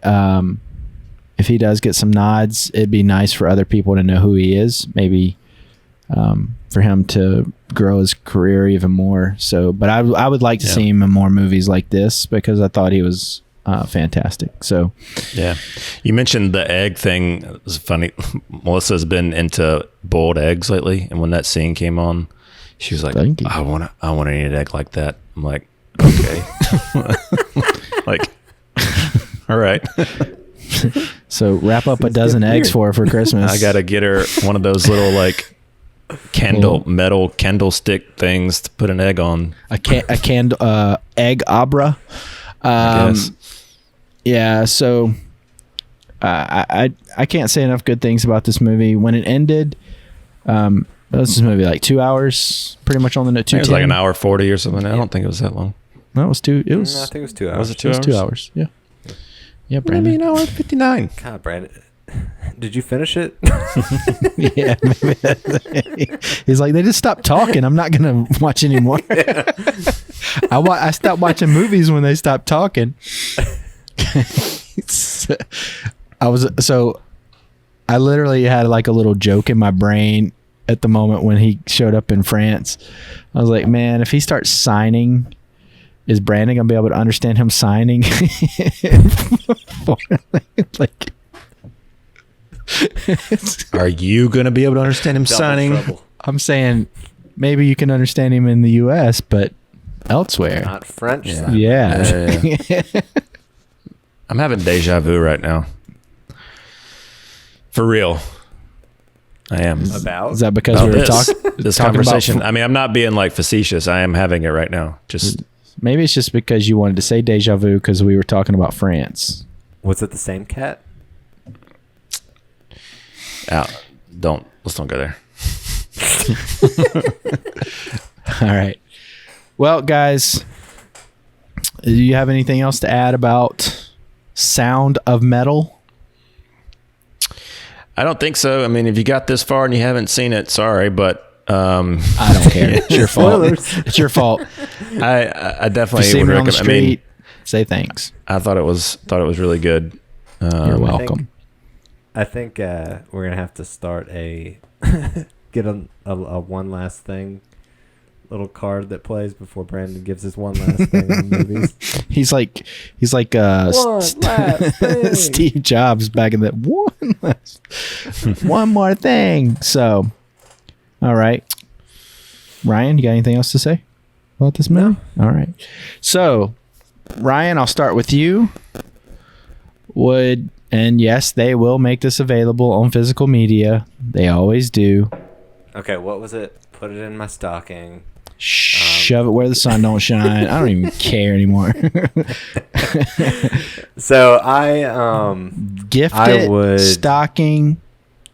if he does get some nods, it'd be nice for other people to know who he is, maybe for him to grow his career even more. So, but I would like to see him in more movies like this because I thought he was fantastic. So, yeah, you mentioned the egg thing. It was funny. Melissa's been into boiled eggs lately, and when that scene came on, she was like, "I want to eat an egg like that." I'm like, "Okay." Like, all right. So wrap up a dozen eggs for her for Christmas. I gotta get her one of those little like metal candlestick things to put an egg on. A egg abra. Yeah. So I can't say enough good things about this movie. When it ended, this movie like 2 hours, pretty much on the note. It was like an hour 40 or something. I don't think it was that long. No, it was two. It was. I think it was 2 hours. Was it 2 hours? 2 hours. Yeah. Yeah, Brandon. Maybe an hour 59. God, Brandon, did you finish it? Yeah, maybe he's like, they just stopped talking. I'm not gonna watch anymore. I stopped watching movies when they stopped talking. I literally had like a little joke in my brain at the moment when he showed up in France. I was like, man, if he starts signing, is Brandon gonna be able to understand him signing? Like, Are you going to be able to understand him Double signing? trouble. I'm saying maybe you can understand him in the U.S., but elsewhere, Not French. Yeah. sign. yeah. I'm having deja vu right now. For real. I am. About? Is that because About we were this talking conversation. about? I mean, I'm not being like facetious. I am having it right now. Just Maybe it's just because you wanted to say deja vu because we were talking about France. Was it the same cat? out. Let's don't go there. All right. Well, guys, do you have anything else to add about Sound of Metal? I don't think so. I mean, if you got this far and you haven't seen it, sorry, but I don't care. It's your fault. It's your fault. I If definitely you see would me on the recommend. I mean, street, say thanks. I thought it was really good. You're welcome. I think we're gonna have to start a get a one last thing little card that plays before Brandon gives his one last thing on movies. He's like One last thing. Steve Jobs back in that one more thing. So, all right, Ryan, you got anything else to say about this movie? All right. So, Ryan, I'll start with you. And yes, they will make this available on physical media. They always do. Okay, what was it? Put it in my stocking. Shove it where the sun don't shine. I don't even care anymore. So I Gift I it, would- stocking,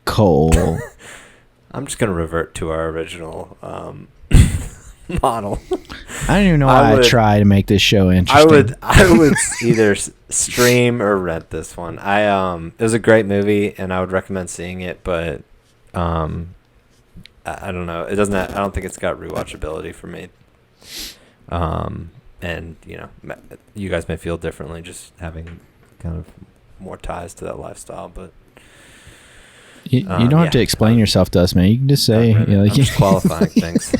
Cole. I'm just gonna revert to our original model. I don't even know I why I would- try to make this show interesting. I would either stream or rent this one. It was a great movie and I would recommend seeing it, but I don't know. It doesn't. I don't think it's got rewatchability for me. And you guys may feel differently just having kind of more ties to that lifestyle, but You don't have to explain yourself to us, man. You can just say, I'm like, just qualifying things.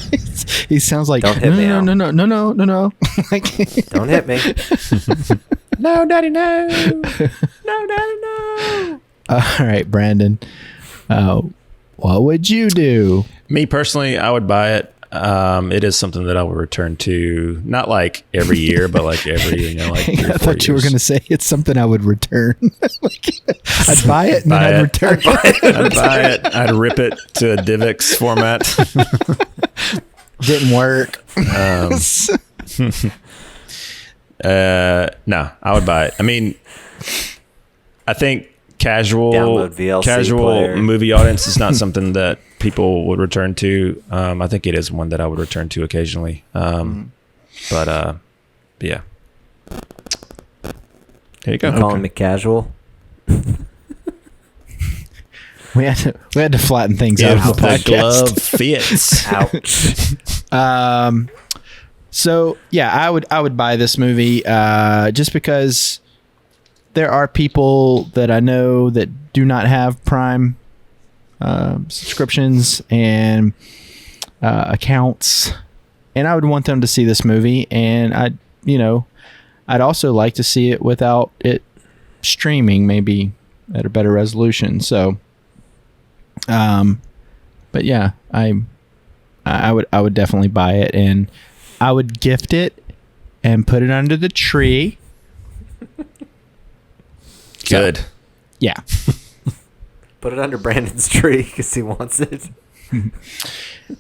He sounds like, Don't hit me no, out. no. Like, Don't hit me. No, Daddy, no. No, no. all right, Brandon. What would you do? Me personally, I would buy it. It is something that I would return to, not like every year, but like every, like 3 or 4 I thought you were years. going to say it's something I would return. I'd buy it and then I'd return it. I'd buy it. I'd rip it to a DivX format. Didn't work. No, I would buy it. I mean, I think casual Download VLC player. movie audience is not something that people would return to. I think it is one that I would return to occasionally. But yeah. There you go. You calling me casual? We had to flatten things out If of the the podcast. glove fits. Ouch. So yeah, I would buy this movie just because there are people that I know that do not have Prime subscriptions and accounts, and I would want them to see this movie, and I'd also like to see it without it streaming, maybe at a better resolution. So, but yeah, I would definitely buy it, and I would gift it and put it under the tree. Good. So, yeah. Put it under Brandon's tree because he wants it.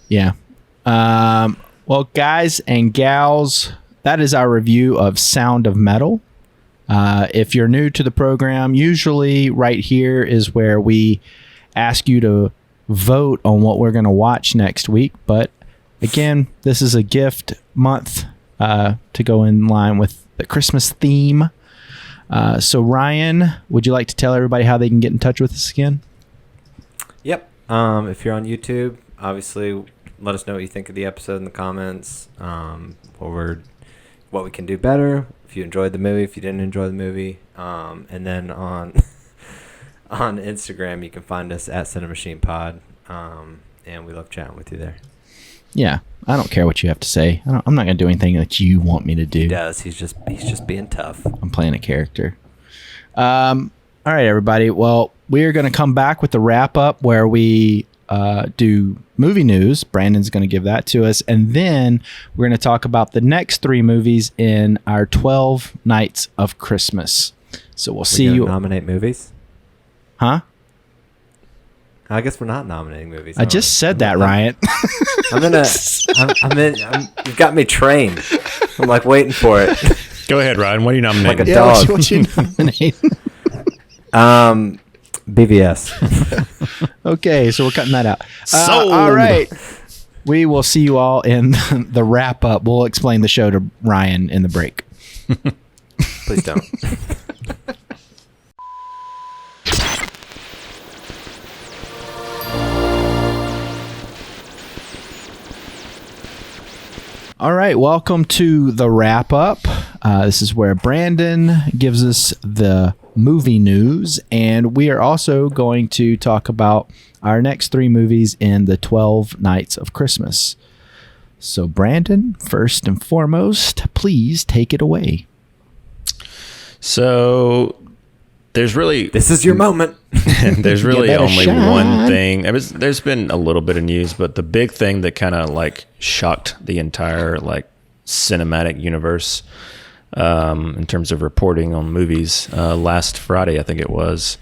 Yeah. Well, guys and gals, that is our review of Sound of Metal. If you're new to the program, usually right here is where we ask you to vote on what we're going to watch next week. But again, this is a gift month to go in line with the Christmas theme. So Ryan, would you like to tell everybody how they can get in touch with us again? Yep. If you're on YouTube, obviously let us know what you think of the episode in the comments. What we can do better. If you enjoyed the movie, if you didn't enjoy the movie. And then on on Instagram, you can find us at CiNEMACHiNE and we love chatting with you there. Yeah, I don't care what you have to say. I'm not going to do anything that you want me to do. He does. He's just being tough. I'm playing a character. All right, everybody. Well, we are going to come back with the wrap up where we do movie news. Brandon's going to give that to us. And then we're going to talk about the next 3 movies in our 12 Nights of Christmas. So we'll see you. Nominate movies? Huh? I guess we're not nominating movies. I just said that, Ryan. You've got me trained. I'm like waiting for it. Go ahead, Ryan. What are you nominating? Like a dog. What you nominate? BVS. Okay, so we're cutting that out. Sold. All right. We will see you all in the wrap up. We'll explain the show to Ryan in the break. Please don't. All right, welcome to the wrap up. This is where Brandon gives us the movie news, and we are also going to talk about our next 3 movies in the 12 Nights of Christmas. So, Brandon, first and foremost, please take it away. So, This is your moment. there's really better only shine. one thing. There's been a little bit of news, but the big thing that kind of like shocked the entire like cinematic universe in terms of reporting on movies last Friday, I think it was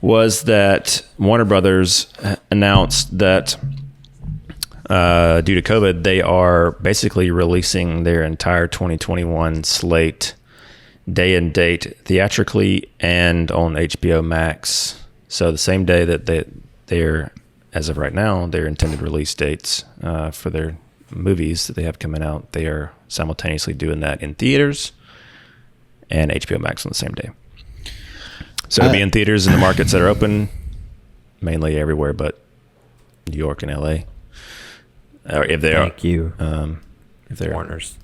that Warner Brothers announced that due to COVID, they are basically releasing their entire 2021 slate day and date theatrically and on HBO Max. So the same day that they're, as of right now, their intended release dates for their movies that they have coming out, they are simultaneously doing that in theaters and HBO Max on the same day. So it'll be in theaters in the markets that are open, mainly everywhere but New York and LA. Or if they are. Thank you. If they're Warners.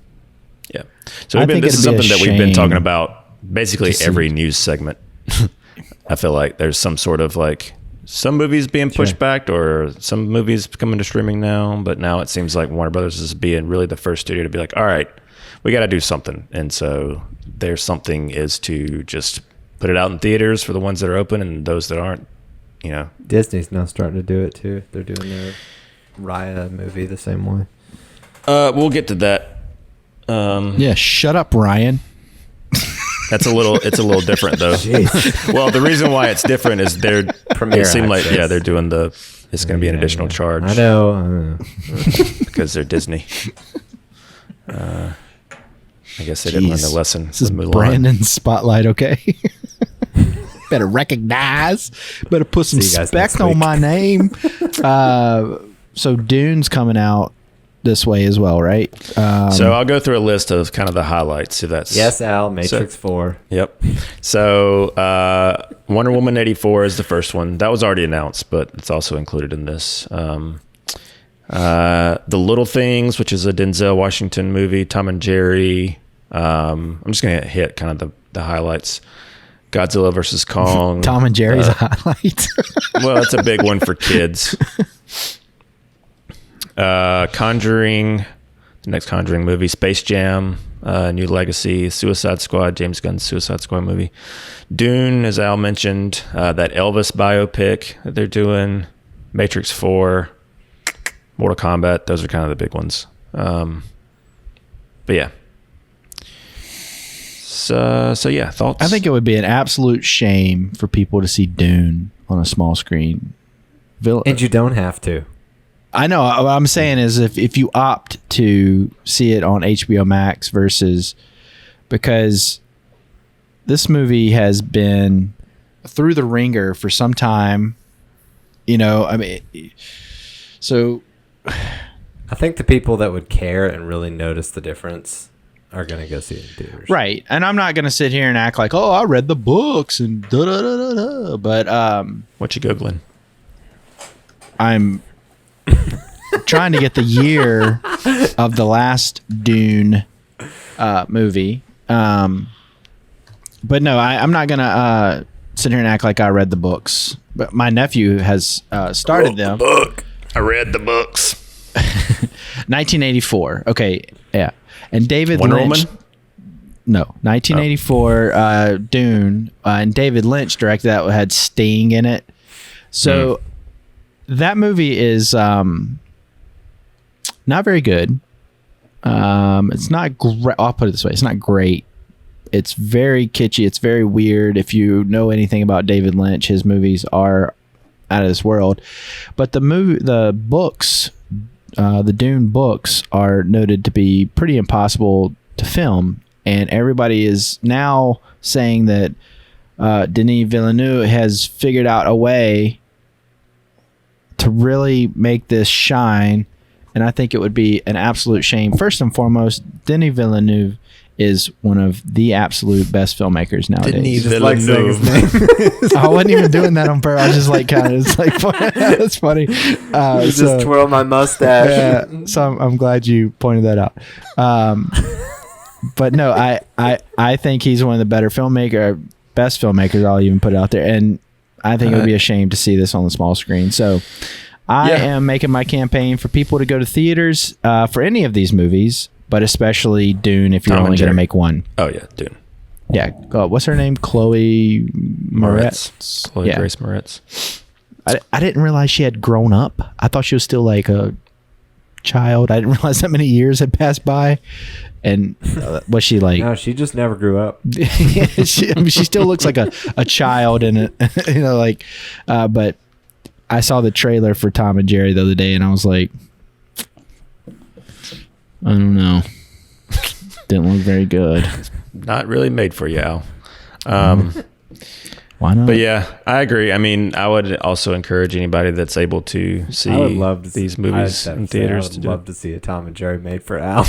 Yeah. So this is something that we've been talking about basically every news segment. I feel like there's some sort of like some movies being pushed back or some movies coming to streaming now, but now it seems like Warner Brothers is being really the first studio to be like, all right, we got to do something. And so their something is to just put it out in theaters for the ones that are open and those that aren't, you know. Disney's now starting to do it too. They're doing their Raya movie the same way. We'll get to that. Yeah, shut up, Ryan. It's a little different though. Well, the reason why it's different is Premiere it seemed like access. they're doing it's going to be an additional charge. I know. Because they're Disney. I guess they didn't learn their lesson. This is with Mulan. Brandon's spotlight, okay? Better recognize. Better put some See you guys respect next on week. my name. So Dune's coming out this way as well, right? So I'll go through a list of kind of the highlights. So that's Yes, Al. Matrix 4. Yep. So Wonder Woman 84 is the first one. That was already announced, but it's also included in this. The Little Things, which is a Denzel Washington movie. Tom and Jerry. I'm just going to hit kind of the highlights. Godzilla versus Kong. Tom and Jerry's a highlight. Well, it's a big one for kids. Conjuring, the next Conjuring movie, Space Jam, New Legacy, Suicide Squad, James Gunn's Suicide Squad movie, Dune, as Al mentioned, that Elvis biopic that they're doing, Matrix 4, Mortal Kombat. Those are kind of the big ones. But yeah. So yeah, thoughts? I think it would be an absolute shame for people to see Dune on a small screen. And you don't have to. I know. What I'm saying is if you opt to see it on HBO Max because this movie has been through the ringer for some time. You know, I mean, so I think the people that would care and really notice the difference are going to go see it in theaters. Right. And I'm not going to sit here and act like, oh, I read the books and da da da da da. But what you Googling? I'm trying to get the year of the last Dune movie. But no, I'm not going to sit here and act like I read the books. But my nephew has started them. I read the books. 1984. Okay. Yeah. And David Wonder Lynch. Woman? No, 1984 Dune, and David Lynch directed that. Had Sting in it. So that movie is not very good. It's not great. I'll put it this way: it's not great. It's very kitschy. It's very weird. If you know anything about David Lynch, his movies are out of this world. But the books. The Dune books are noted to be pretty impossible to film, and everybody is now saying that Denis Villeneuve has figured out a way to really make this shine, and I think it would be an absolute shame. First and foremost, Denis Villeneuve is one of the absolute best filmmakers nowadays. Denis Villeneuve. I wasn't even doing that on purpose. I was just like kind of, it's like, that's funny. You just twirl my mustache. Yeah, so I'm glad you pointed that out. But no, I think he's one of the better best filmmakers. I'll even put it out there. And I think it would be a shame to see this on the small screen. So I am making my campaign for people to go to theaters for any of these movies, but especially Dune if you're only going to make one. Oh, yeah, Dune. Yeah. What's her name? Chloe Moretz. Chloe Grace Moretz. I didn't realize she had grown up. I thought she was still like a child. I didn't realize that many years had passed by. And was she like... No, she just never grew up. she still looks like a child in it, you know, like... but I saw the trailer for Tom and Jerry the other day, and I was like... I don't know. Didn't look very good. Not really made for you, Al. Why not? But yeah, I agree. I mean, I would also encourage anybody that's able to see these movies in theaters I would love to see a Tom and Jerry made for Al.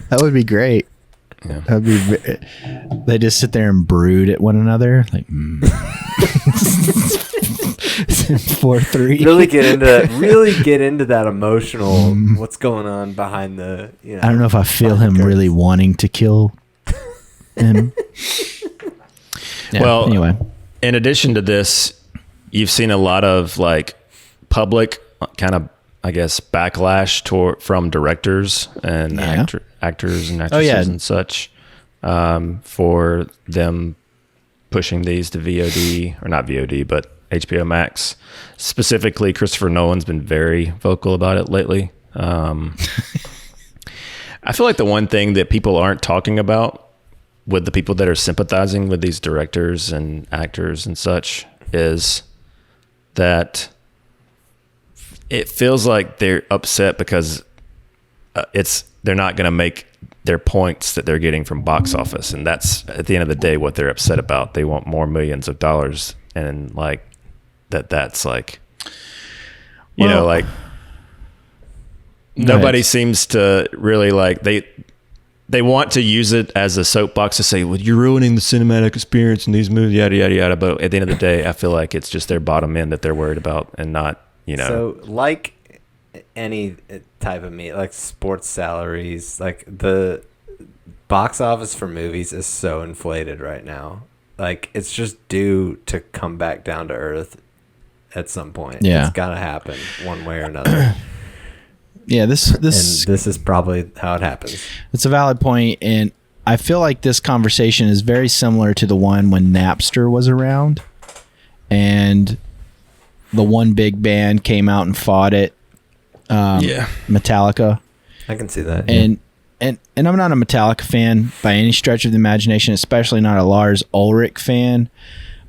That would be great. Yeah. That'd be. They just sit there and brood at one another, like 4-3. Really get into that emotional. What's going on behind the? You know, I don't know if I feel him really wanting to kill him. Yeah, well, anyway, in addition to this, you've seen a lot of like public kind of, I guess, backlash from directors and actors and actresses and such for them pushing these to VOD, or not VOD, but HBO Max. Specifically, Christopher Nolan's been very vocal about it lately. I feel like the one thing that people aren't talking about with the people that are sympathizing with these directors and actors and such is that it feels like they're upset because they're not going to make their points that they're getting from box office, and that's at the end of the day what they're upset about. They want more millions of dollars, and like that's like, you know, like nobody seems to really like they want to use it as a soapbox to say, well, you're ruining the cinematic experience in these movies, yada yada yada. But at the end of the day, I feel like it's just their bottom end that they're worried about, and not, you know. So like any type of media, like sports salaries, like the box office for movies is so inflated right now. Like it's just due to come back down to earth at some point. Yeah, it's gotta happen one way or another. Yeah, this is probably how it happens. It's a valid point, and I feel like this conversation is very similar to the one when Napster was around, and the one big band came out and fought it. Metallica. I can see that. And I'm not a Metallica fan by any stretch of the imagination, especially not a Lars Ulrich fan.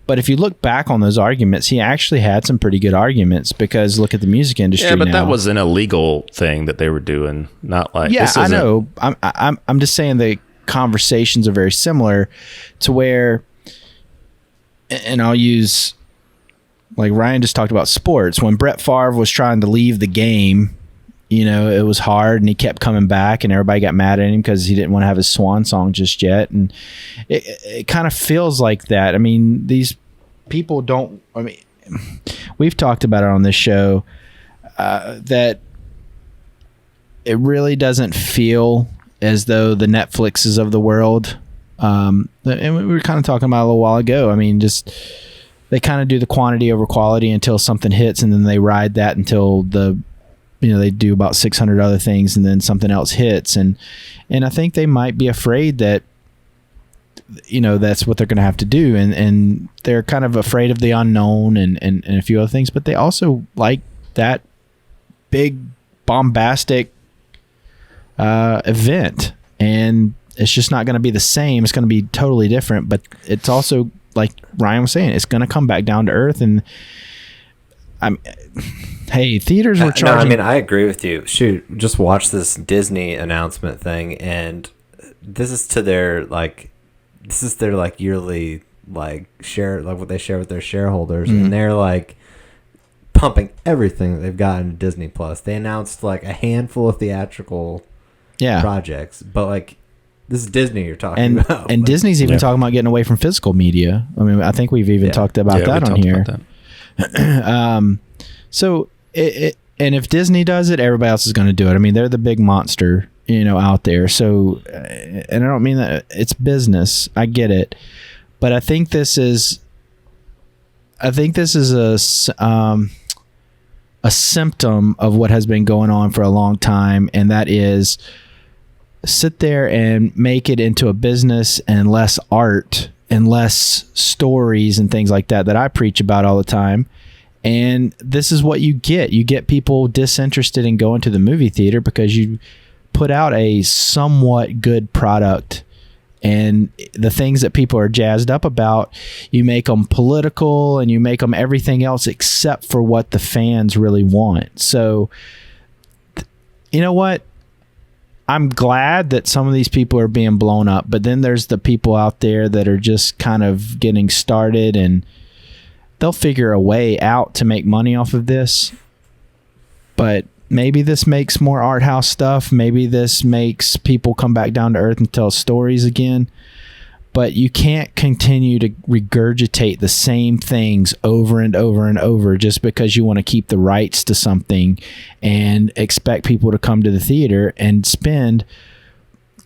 But if you look back on those arguments, he actually had some pretty good arguments, because look at the music industry. Yeah, but now. that was an illegal thing that they were doing, not like yeah. this I know. I'm just saying the conversations are very similar to where, and I'll use, like Ryan just talked about sports. When Brett Favre was trying to leave the game, you know, it was hard, and he kept coming back, and everybody got mad at him because he didn't want to have his swan song just yet. And it kind of feels like that. I mean, these people don't. I mean, we've talked about it on this show, that it really doesn't feel as though the Netflixes of the world. And we were kind of talking about it a little while ago. I mean, just they kind of do the quantity over quality until something hits, and then they ride that until they do about 600 other things, and then something else hits. And I think they might be afraid that, you know, that's what they're going to have to do. And they're kind of afraid of the unknown and a few other things, but they also like that big bombastic event. And it's just not going to be the same. It's going to be totally different, but it's also, like Ryan was saying, it's going to come back down to earth. And hey, theaters were charging. No, I mean, I agree with you. Shoot, just watch this Disney announcement thing, and this is their yearly share, like what they share with their shareholders, and they're like pumping everything that they've got into Disney Plus. They announced like a handful of theatrical projects, but like this is Disney you're talking about. And Disney's even talking about getting away from physical media. I mean, I think we've even talked about that on here. So and if Disney does it, everybody else is going to do it. I mean, they're the big monster, you know, out there. So, and I don't mean that it's business. I get it, but I think this is a symptom of what has been going on for a long time, and that is sit there and make it into a business and less art and less stories and things like that I preach about all the time. And this is what you get. You get people disinterested in going to the movie theater because you put out a somewhat good product, and the things that people are jazzed up about, you make them political and you make them everything else except for what the fans really want. So, you know what? I'm glad that some of these people are being blown up, but then there's the people out there that are just kind of getting started, and they'll figure a way out to make money off of this. But maybe this makes more art house stuff. Maybe this makes people come back down to earth and tell stories again. But you can't continue to regurgitate the same things over and over and over just because you want to keep the rights to something and expect people to come to the theater and spend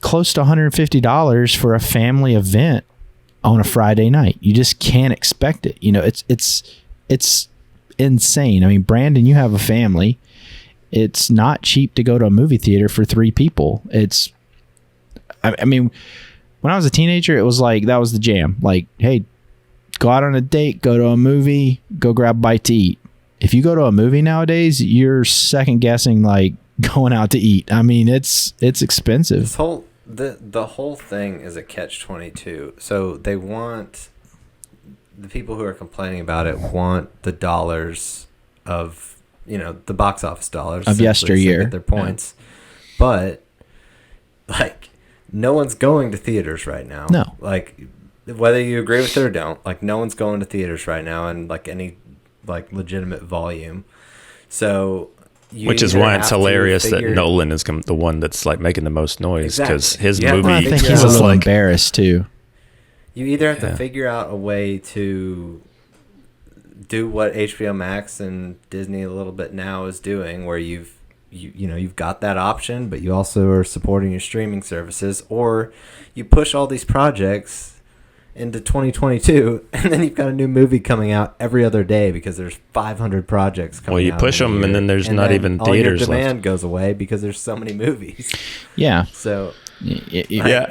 close to $150 for a family event on a Friday night. You just can't expect it. You know, it's insane. I mean, Brandon, you have a family. It's not cheap to go to a movie theater for 3 people. I mean, when I was a teenager, it was like, that was the jam. Like, hey, go out on a date, go to a movie, go grab a bite to eat. If you go to a movie nowadays, you're second guessing like going out to eat. I mean, it's expensive. The whole thing is a catch-22. So they want, the people who are complaining about it want the dollars of, you know, the box office dollars of yesteryear, to get their points. Yeah. But like, no one's going to theaters right now. No. Like, whether you agree with it or don't, like, no one's going to theaters right now in like any like legitimate volume. So which is why it's hilarious that Nolan is the one that's like making the most noise, because his movie. Well, I think he's a little embarrassed too. You either have to figure out a way to do what HBO Max and Disney a little bit now is doing, where you've got that option, but you also are supporting your streaming services, or you push all these projects into 2022, and then you've got a new movie coming out every other day because there's 500 projects coming out. Well, you push them, and then there's not even all theaters your demand left. goes away because there's so many movies. Yeah. So yeah.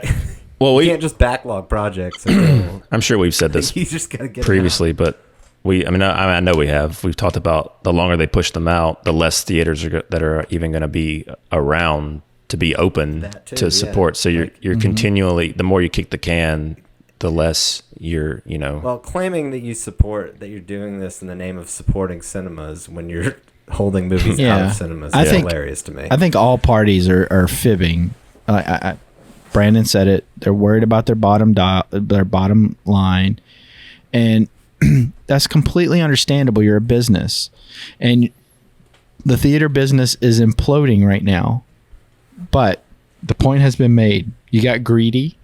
Well, you can't just backlog projects. I'm sure we've said this you just gotta get previously, but I know we have. We've talked about the longer they push them out, the less theaters that are even going to be around to be open to support. So you're continually, the more you kick the can, the less you're, Well, claiming that you're doing this in the name of supporting cinemas when you're holding movies out of cinemas is hilarious to me. I think all parties are fibbing. Brandon said it. They're worried about their bottom line, and that's completely understandable. You're a business, and the theater business is imploding right now. But the point has been made. You got greedy,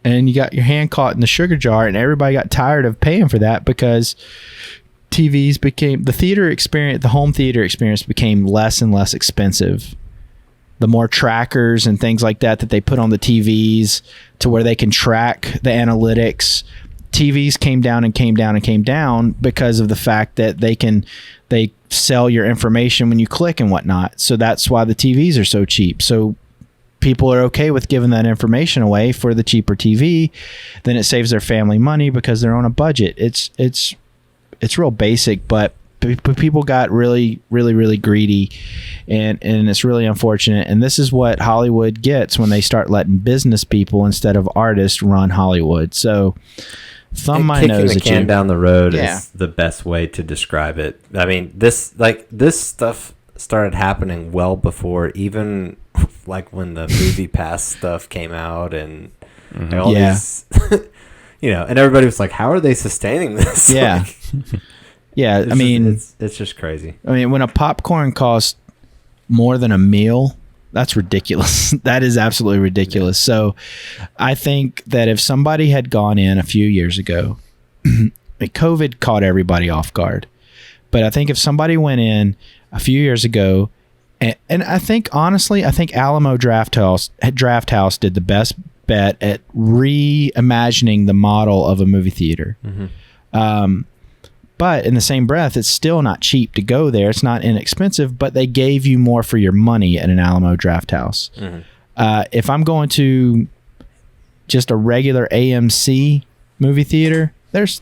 and you got your hand caught in the sugar jar, and everybody got tired of paying for that because TVs became the home theater experience became less and less expensive. The more trackers and things like that they put on the TVs to where they can track the analytics, TVs came down and came down and came down because of the fact that they sell your information when you click and whatnot. So that's why the TVs are so cheap. So people are okay with giving that information away for the cheaper TV. Then it saves their family money because they're on a budget. It's real basic, but people got really, really, really greedy, and it's really unfortunate. And this is what Hollywood gets when they start letting business people instead of artists run Hollywood. So thumb my nose at you. Kicking the can down the road is the best way to describe it. I mean, this stuff started happening well before even like when the Movie Pass stuff came out and all these, and everybody was like, "How are they sustaining this?" Yeah. Yeah, it's just crazy. I mean, when a popcorn costs more than a meal, that's ridiculous. That is absolutely ridiculous. Yeah. So I think that if somebody had gone in a few years ago, COVID caught everybody off guard. But I think if somebody went in a few years ago, and I think, honestly, Alamo Drafthouse did the best bet at reimagining the model of a movie theater. Mm-hmm. But in the same breath, it's still not cheap to go there. It's not inexpensive, but they gave you more for your money at an Alamo Drafthouse. Mm-hmm. If I'm going to just a regular AMC movie theater, there's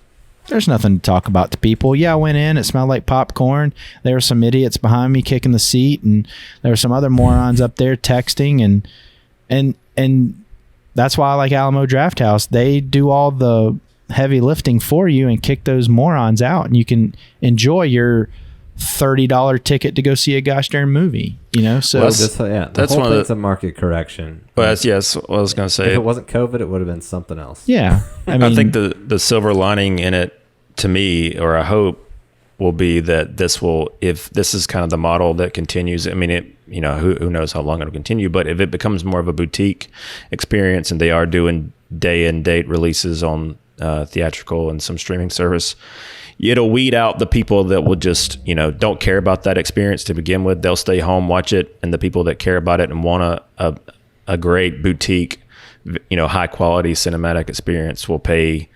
nothing to talk about to people. Yeah, I went in. It smelled like popcorn. There were some idiots behind me kicking the seat, and there were some other morons up there texting, and that's why I like Alamo Drafthouse. They do all the heavy lifting for you and kick those morons out, and you can enjoy your $30 ticket to go see a gosh darn movie. So that's one of the market correction. Well, yes, what I was going to say. If it wasn't COVID, it would have been something else. Yeah, I think the silver lining in it, to me, or I hope, will be that if this is kind of the model that continues. I mean, who knows how long it'll continue, but if it becomes more of a boutique experience and they are doing day and date releases on theatrical and some streaming service, it'll weed out the people that will just don't care about that experience to begin with. They'll stay home, watch it, and the people that care about it and want a great boutique, high quality cinematic experience will pay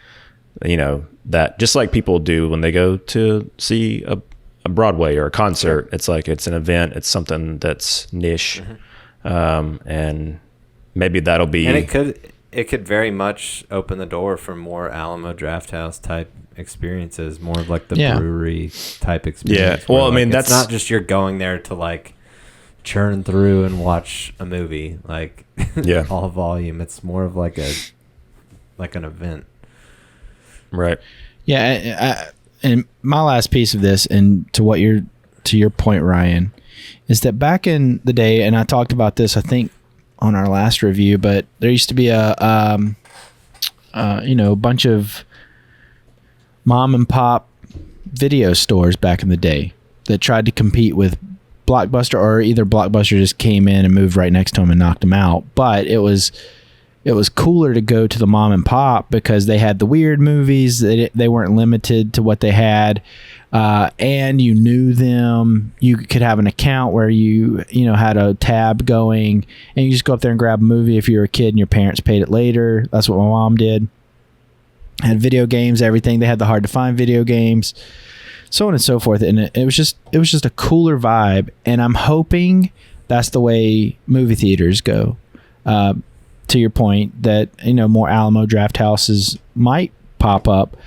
that, just like people do when they go to see a Broadway or a concert. It's like it's an event, it's something that's niche. Mm-hmm. And maybe that'll be, and it could very much open the door for more Alamo Drafthouse type experiences, more of like the brewery type experience. Yeah, well, I mean, that's not just you're going there to like churn through and watch a movie, like all volume. It's more of like an event, right? Yeah, and my last piece of this, and to your point, Ryan, is that back in the day, and I talked about this, I think, on our last review, but there used to be a bunch of mom and pop video stores back in the day that tried to compete with Blockbuster, or either Blockbuster just came in and moved right next to them and knocked them out. But it was cooler to go to the mom and pop because they had the weird movies. They weren't limited to what they had. And you knew them. You could have an account where you had a tab going, and you just go up there and grab a movie if you were a kid and your parents paid it later. That's what my mom did. Had video games, everything. They had the hard to find video games, so on and so forth. And it was just a cooler vibe. And I'm hoping that's the way movie theaters go. To your point, that more Alamo Drafthouses might pop up.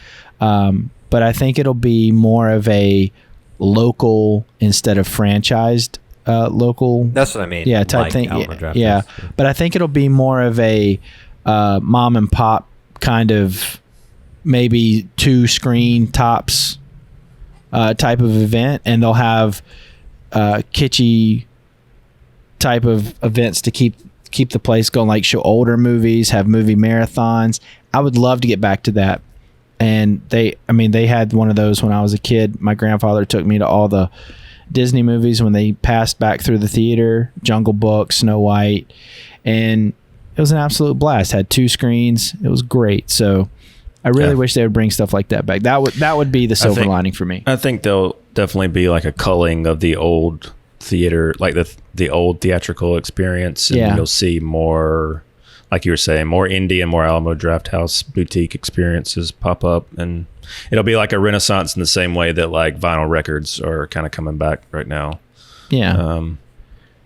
But I think it'll be more of a local instead of franchised local. That's what I mean. Yeah, type thing. Yeah. But I think it'll be more of a mom and pop kind of maybe 2 screen tops type of event, and they'll have kitschy type of events to keep the place going, like show older movies, have movie marathons. I would love to get back to that. And they had one of those when I was a kid. My grandfather took me to all the Disney movies when they passed back through the theater, Jungle Book, Snow White, and it was an absolute blast. Had 2 screens. It was great. So I really wish they would bring stuff like that back. That would be the silver lining for me. I think there'll definitely be like a culling of the old theater, like the old theatrical experience, and you'll see more, like you were saying, more indie and more Alamo Drafthouse boutique experiences pop up, and it'll be like a renaissance in the same way that like vinyl records are kind of coming back right now. Yeah.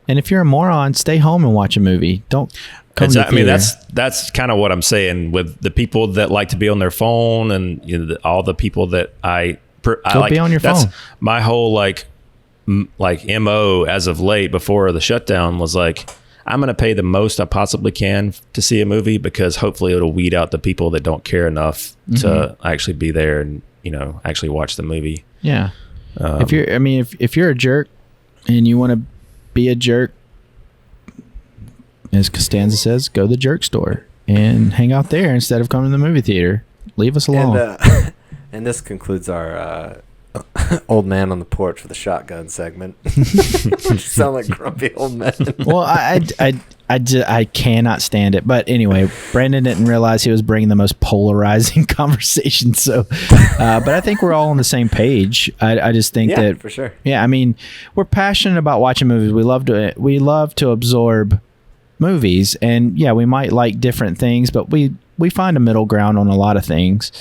And if you're a moron, stay home and watch a movie. Don't come to the theater. I mean, that's kind of what I'm saying with the people that like to be on their phone, and all the people that I like, be on your that's phone. My whole like MO as of late before the shutdown was like, I'm going to pay the most I possibly can to see a movie, because hopefully it'll weed out the people that don't care enough to actually be there and, actually watch the movie. Yeah. If you're a jerk and you want to be a jerk, as Costanza says, go to the jerk store and hang out there instead of coming to the movie theater. Leave us alone. And this concludes our old man on the porch with a shotgun segment. You sound like grumpy old men. Well, I cannot stand it. But anyway, Brandon didn't realize he was bringing the most polarizing conversation. So, but I think we're all on the same page. I just think that for sure. Yeah, I mean, we're passionate about watching movies. We love to absorb movies, and yeah, we might like different things, but we find a middle ground on a lot of things.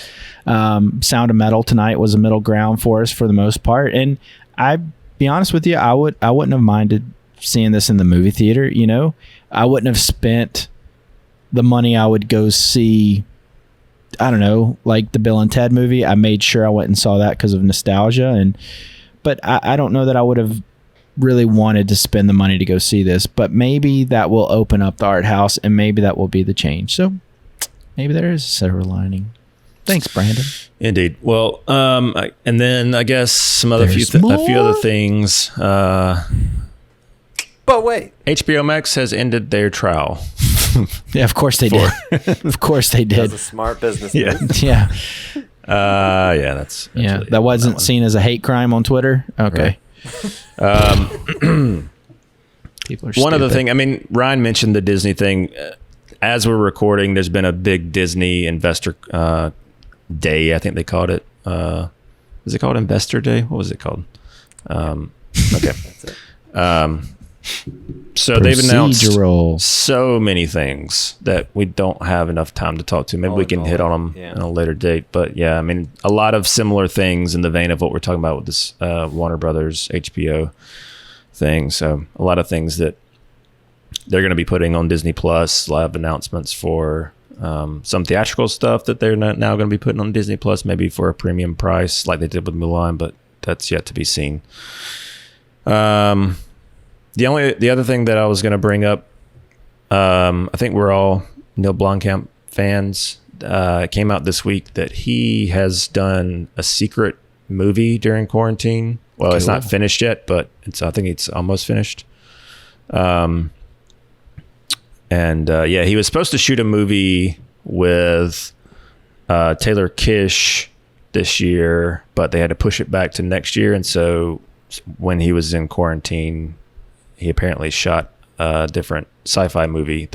Sound of Metal tonight was a middle ground for us for the most part, and I be honest with you, I wouldn't have minded seeing this in the movie theater. I wouldn't have spent the money I would go see, I don't know, like the Bill and Ted movie. I made sure I went and saw that because of nostalgia, but I don't know that I would have really wanted to spend the money to go see this, but maybe that will open up the art house, and maybe that will be the change. So maybe there is a silver lining. Thanks, Brandon. Indeed. Well, and then I guess a few other things. But wait, HBO Max has ended their trial. Yeah, of course they did. Of course they did. That's a smart business move. Yeah. That's that wasn't seen as a hate crime on Twitter. Okay. Right. People are one other stupid. thing. I mean, Ryan mentioned the Disney thing. As we're recording, there's been a big Disney investor day. I think they called it. Is it called Investor Day? What was it called? Okay. That's it. So they've announced Procedural. so many things that we don't have enough time to talk to. Maybe we can hit on them on a later date. But yeah, I mean, a lot of similar things in the vein of what we're talking about with this Warner Brothers HBO thing. So a lot of things that they're going to be putting on Disney Plus. A lot of announcements for some theatrical stuff that they're now going to be putting on Disney Plus, maybe for a premium price like they did with Mulan, but that's yet to be seen. The other thing that I was going to bring up, I think we're all Neil Blomkamp fans. It came out this week that he has done a secret movie during quarantine. Well, It's not finished yet, but I think it's almost finished. He was supposed to shoot a movie with Taylor Kish this year, but they had to push it back to next year. And so when he was in quarantine, he apparently shot a different sci-fi movie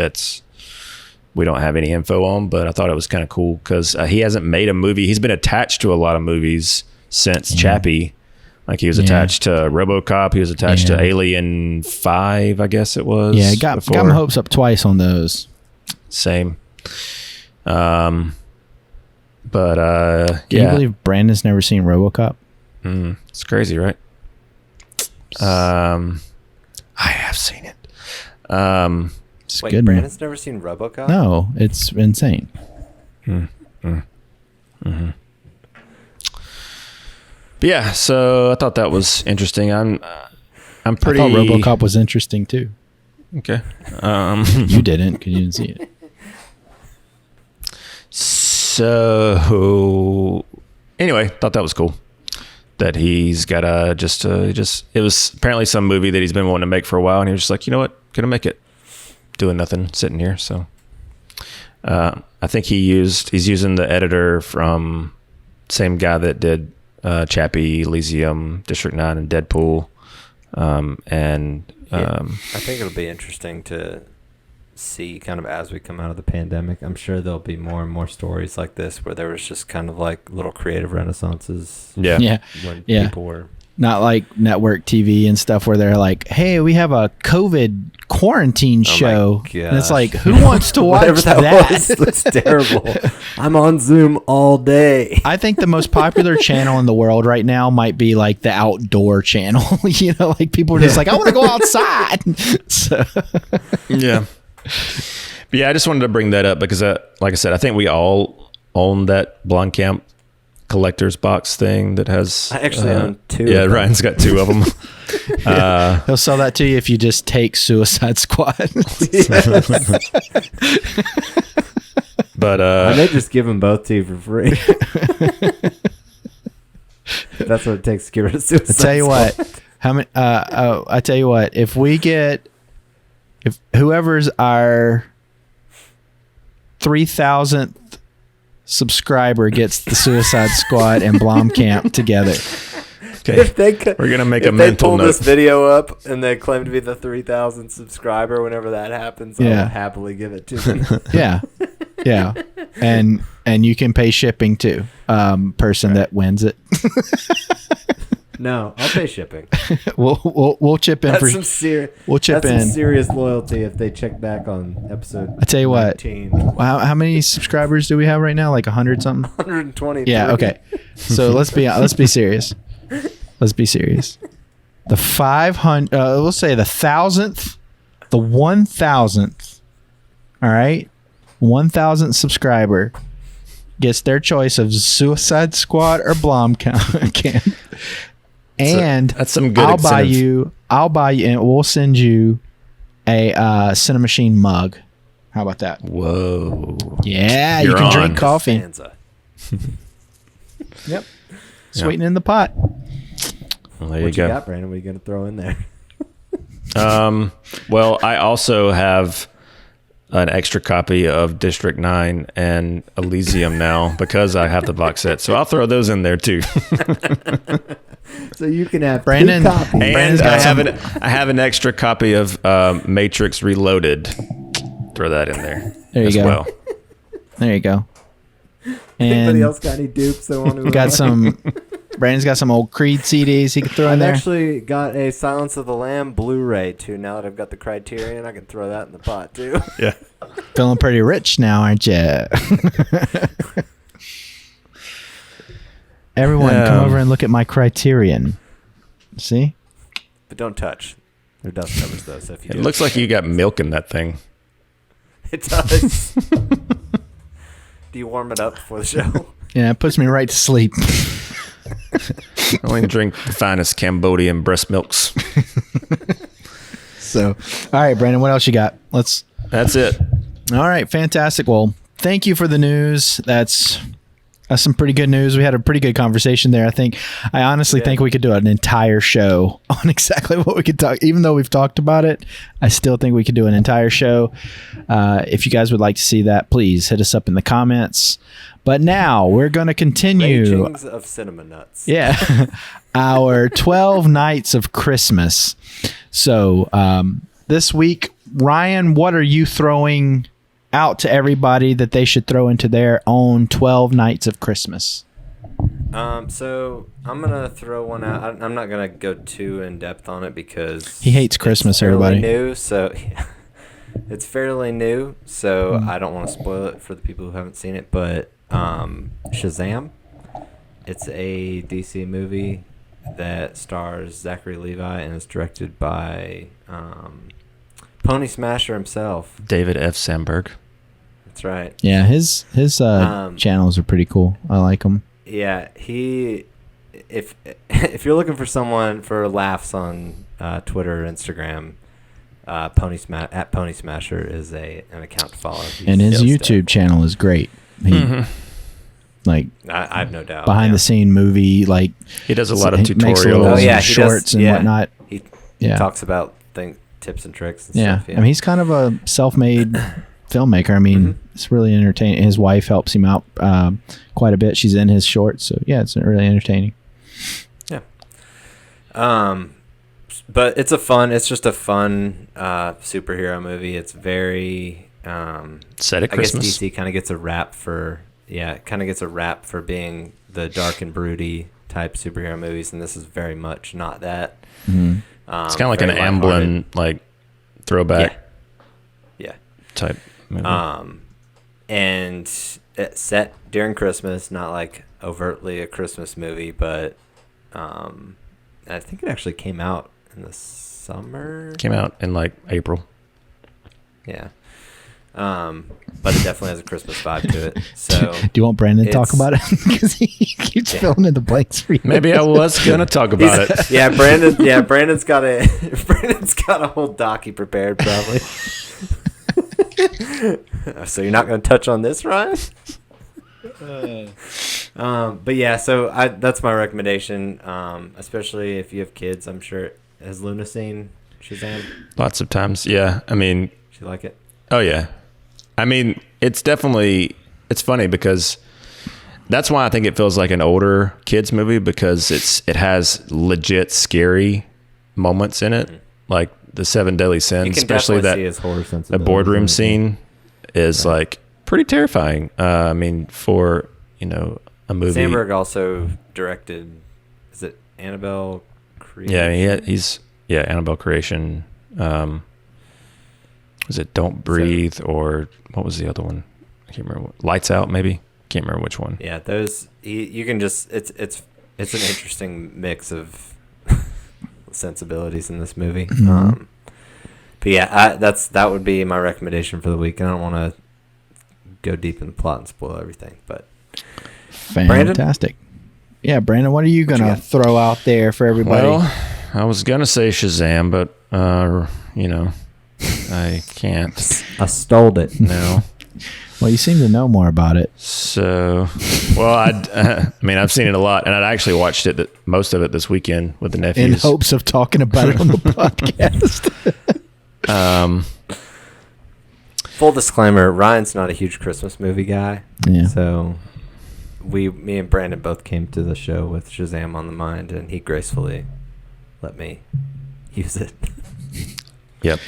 we don't have any info on, but I thought it was kind of cool because he hasn't made a movie. He's been attached to a lot of movies since Chappie. Like he was attached to RoboCop. He was attached to Alien 5, I guess it was. Yeah, got my hopes up twice on those. Same. Can you believe Brandon's never seen RoboCop? It's crazy, right? I have seen it. It's Wait, good. Brandon's never seen RoboCop? No, it's insane. Mm-hmm. But yeah, so I thought that was interesting. I'm pretty. I thought RoboCop was interesting too. Okay. You didn't because you didn't see it. So anyway, thought that was cool. That he's got it was apparently some movie that he's been wanting to make for a while, and he was just like, you know what, gonna make it. Doing nothing, sitting here. So I think he's using the editor from same guy that did Chappie, Elysium, District 9, and Deadpool. I think it'll be interesting to see kind of as we come out of the pandemic. I'm sure there'll be more and more stories like this where there was just kind of like little creative renaissances. Yeah. When people were not like network TV and stuff where they're like, hey, we have a COVID quarantine show. And it's like, who wants to watch that? That's terrible. I'm on Zoom all day. I think the most popular channel in the world right now might be like the outdoor channel. You know, like people are just like, I want to go outside. So. Yeah. But yeah, I just wanted to bring that up because, like I said, I think we all own that Blomkamp collector's box thing that has. I actually own two. Yeah, Ryan's got two of them. He'll sell that to you if you just take Suicide Squad. But I may just give them both to you for free. That's what it takes to get rid of Suicide Squad. I tell you what. I tell you what. If whoever's our 3,000th subscriber gets the Suicide Squad and Blomkamp together. Okay. We're gonna make a mental note. If they pull this video up and they claim to be the 3,000th subscriber, whenever that happens, I'll happily give it to them. Yeah. And you can pay shipping too. Person that wins it. No, I'll pay shipping. We'll chip in That's for some some serious loyalty if they check back on episode. I tell you 19. what. How many subscribers do we have right now? Like 100 something. 120. Yeah. Okay. So let's be serious. Let's be serious. The 500. We'll say the 1,000th. The 1,000th. All right. 1,000th subscriber gets their choice of Suicide Squad or Blomkamp. And that's some good I'll buy you, and we'll send you a CiNEMACHiNE mug. How about that? Whoa. Yeah, You're you can on. drink coffee. Yep. Sweeten in the pot. Well, there What you you go. got, Brandon? What are you going to throw in there? Well, I also have an extra copy of District 9 and Elysium now because I have the box set. So I'll throw those in there too. So you can have Brandon. two copies. And I have an extra copy of Matrix Reloaded. Throw that in there. There you as go. Well. There you go. Anybody And else got any dupes they want to got some. Brandon's got some old Creed CDs he can throw in I've there. actually got a Silence of the Lamb Blu-ray too. Now that I've got the Criterion, I can throw that in the pot too. Yeah. Feeling pretty rich now, aren't you? Everyone, come over and look at my Criterion. See? But don't touch. They're dust covers though, so if you It do, looks like you got milk in that thing. it does. Do you warm it up before the show? Yeah, it puts me right to sleep. I only drink the finest Cambodian breast milks. So, all right, Brandon, what else you got? That's it. All right, fantastic. Well, thank you for the news. That's some pretty good news. We had a pretty good conversation there. I honestly think we could do an entire show on exactly what we could talk. Even though we've talked about it, I still think we could do an entire show. If you guys would like to see that, please hit us up in the comments. But now we're going to continue. Ragings of Cinema Nuts. Yeah. Our 12 Nights of Christmas. So this week, Ryan, what are you throwing out to everybody that they should throw into their own 12 Nights of Christmas? So I'm going to throw one out. I'm not going to go too in depth on it because he hates Christmas, it's fairly everybody. New, so it's fairly new, so I don't want to spoil it for the people who haven't seen it, but Shazam. It's a DC movie that stars Zachary Levi and is directed by Pony Smasher himself. David F. Sandberg. That's right. Yeah, his channels are pretty cool. I like them. Yeah, if you're looking for someone for laughs on Twitter or Instagram, Pony Smasher is an account to follow. And his YouTube channel is great. like I have no doubt. behind the scene movie. Like He does a lot of he makes little tutorials. he shorts does, and whatnot. He Yeah. talks about tips and tricks and Yeah. stuff. I mean, he's kind of a self-made filmmaker. I mean, it's really entertaining. His wife helps him out quite a bit. She's in his shorts, so yeah, it's really entertaining. Yeah. But it's just a fun superhero movie. It's very Set at I guess Christmas. DC kind of gets a rap for being the dark and broody type superhero movies, and this is very much not that. Mm-hmm. It's kind of like an Amblin like throwback Yeah. type movie. And it's set during Christmas, not like overtly a Christmas movie, but I think it actually came out in the summer. Came out in like April. Yeah. But it definitely has a Christmas vibe to it. So do you want Brandon to talk about it? Because he keeps filling in the blanks for you. Maybe I was gonna talk about it. Yeah, Brandon's got a whole docky prepared probably. So you're not gonna touch on this, Ryan? But yeah, so that's my recommendation. Especially if you have kids, I'm sure. Has Luna seen Shazam? Lots of times. Yeah. I mean, She like it? oh yeah. I mean, it's funny because that's why I think it feels like an older kids movie, because it has legit scary moments in it. Like the 7 Deadly You Sins, can especially definitely that see his horror the sensibilities. boardroom scene is like pretty terrifying. I mean, for, a movie. Sandberg also directed, is it Annabelle Creation? Yeah, he's Annabelle Creation. Was it Don't Breathe, or what was the other one? I can't remember. Lights Out, maybe. Can't remember which one. Yeah, those you can just it's an interesting mix of sensibilities in this movie. Mm-hmm. But yeah, that would be my recommendation for the week. And I don't want to go deep in the plot and spoil everything, but Fantastic. Yeah, Brandon, what are you going to throw out there for everybody? Well, I was going to say Shazam, but, I can't. I stole it. No. Well, you seem to know more about it. So, well, I mean, I've seen it a lot, and I'd actually watched most of it this weekend with the nephews. In hopes of talking about it on the podcast. Full disclaimer, Ryan's not a huge Christmas movie guy. Yeah. So me and Brandon both came to the show with Shazam on the mind, and he gracefully let me use it. Yep.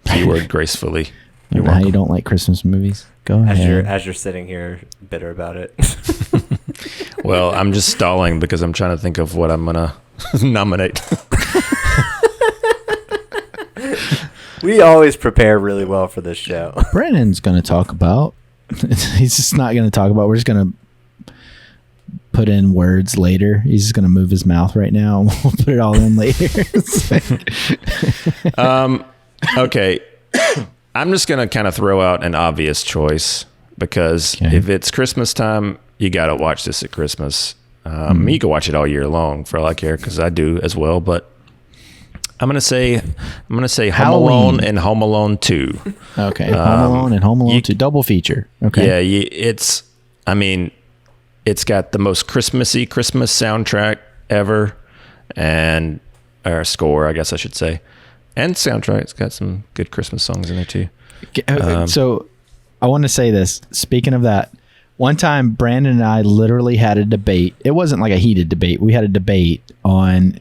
Keyword gracefully. I don't know how you don't like Christmas movies. Go ahead. As you're sitting here bitter about it. Well, I'm just stalling because I'm trying to think of what I'm going to nominate. We always prepare really well for this show. Brandon's going to talk about. He's just not going to talk about. We're just going to put in words later. He's just going to move his mouth right now, and we'll put it all in later. Okay. I'm just going to kind of throw out an obvious choice, because if it's Christmas time, you got to watch this at Christmas. You can watch it all year long for all I care, because I do as well. But I'm going to say Home Alone and Home Alone 2. Okay. Home Alone and Home Alone 2. Double feature. Okay. Yeah. It's got the most Christmassy Christmas soundtrack ever, or score, I guess I should say. And soundtrack. It's got some good Christmas songs in there too. So I want to say this. Speaking of that, one time Brandon and I literally had a debate. It wasn't like a heated debate. We had a debate on...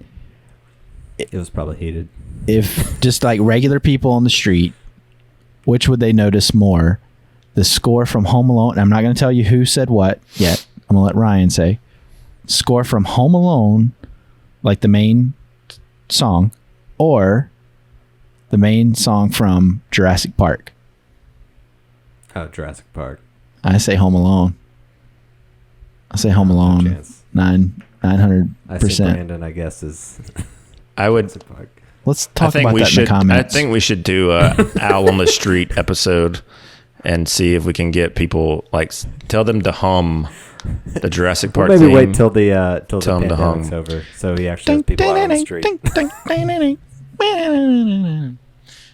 It was probably heated. If just like regular people on the street, which would they notice more? The score from Home Alone. I'm not going to tell you who said what yet. I'm going to let Ryan say. Score from Home Alone, like the main song, or the main song from Jurassic Park. Oh, Jurassic Park. I say Home Alone. I say Home Alone. No chance. 900%. I say Brandon, I guess, is I would. Jurassic Park. Let's talk about that in the comments. I think we should do a Owl on the Street episode and see if we can get people, tell them to hum the Jurassic Park Maybe theme. wait till the pandemic's hum. over, so he actually has people out on the street.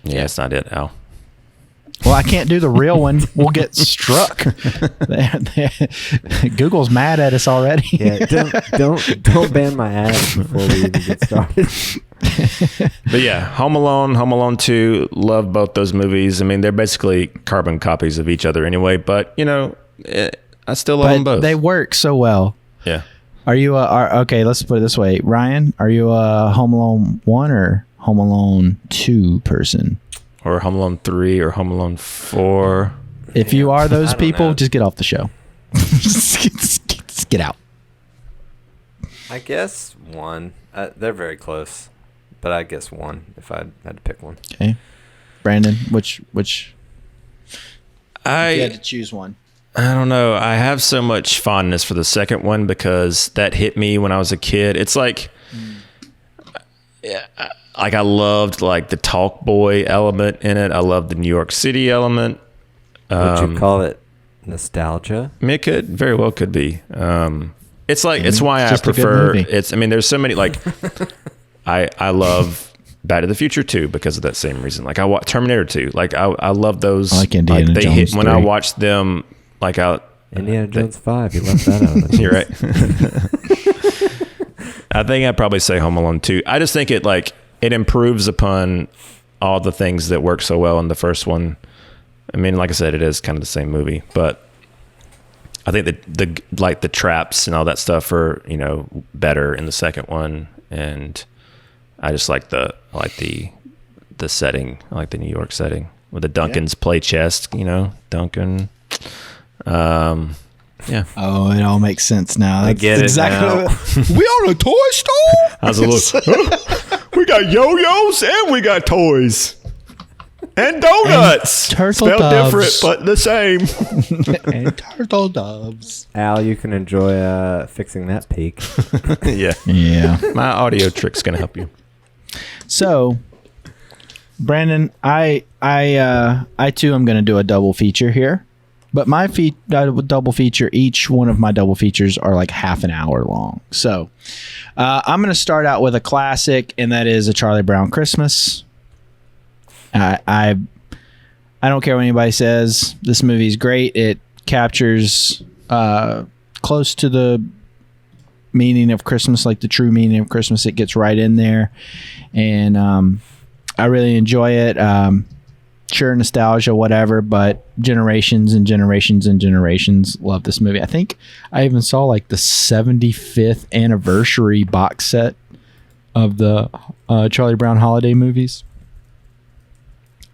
Yeah, it's not it, Al. Well, I can't do the real one. We'll get struck. Google's mad at us already. Yeah, don't ban my ads before we even get started. But yeah, Home Alone 2, love both those movies. I mean, they're basically carbon copies of each other anyway, but I still love them both. They work so well. Yeah. Are you okay, let's put it this way. Ryan, are you a Home Alone 1 or Home Alone 2 person? Or Home Alone 3 or Home Alone 4. If you are those people, know. just get off the show. just get out. I guess 1. They're very close, but I guess 1 if I had to pick one. Okay. Brandon, which if you had I to choose one. don't know. I have so much fondness for the second one because that hit me when I was a kid. It's like, like I loved like the talk boy element in it. I loved the New York City element. Would you call it nostalgia? I mean, it could very well could be. It's like it's why I just a good prefer. movie. It's. I mean, there's so many like. I love Back to the Future 2 because of that same reason. Like I watch Terminator 2. Like I love those. I like Indiana they Jones hit when 3. I watched them. Like Indiana Jones 5. You left that out of it. You're right. I think I'd probably say Home Alone 2. I just think it improves upon all the things that work so well in the first one. I mean, like I said, it is kind of the same movie, but I think the traps and all that stuff are, better in the second one. And I just like the setting. I like the New York setting where the Duncans play chess, Duncan. Yeah. Oh, it all makes sense now. I get it now. We on a toy store? I was a little. We got yo-yos and we got toys and donuts. And turtle Spelled doves. different, but the same. And turtle doves. Al, you can enjoy fixing that peak. Yeah. Yeah. My audio trick's gonna help you. So, Brandon, I too am going to do a double feature here, but my double feature, each one of my double features are like half an hour long. So, I'm going to start out with a classic, and that is A Charlie Brown Christmas. I don't care what anybody says. This movie is great. It captures close to the meaning of Christmas, like the true meaning of Christmas. It gets right in there, and I really enjoy it. Sure, nostalgia, whatever, but generations and generations and generations love this movie. I think I even saw like the 75th anniversary box set of the Charlie Brown holiday movies.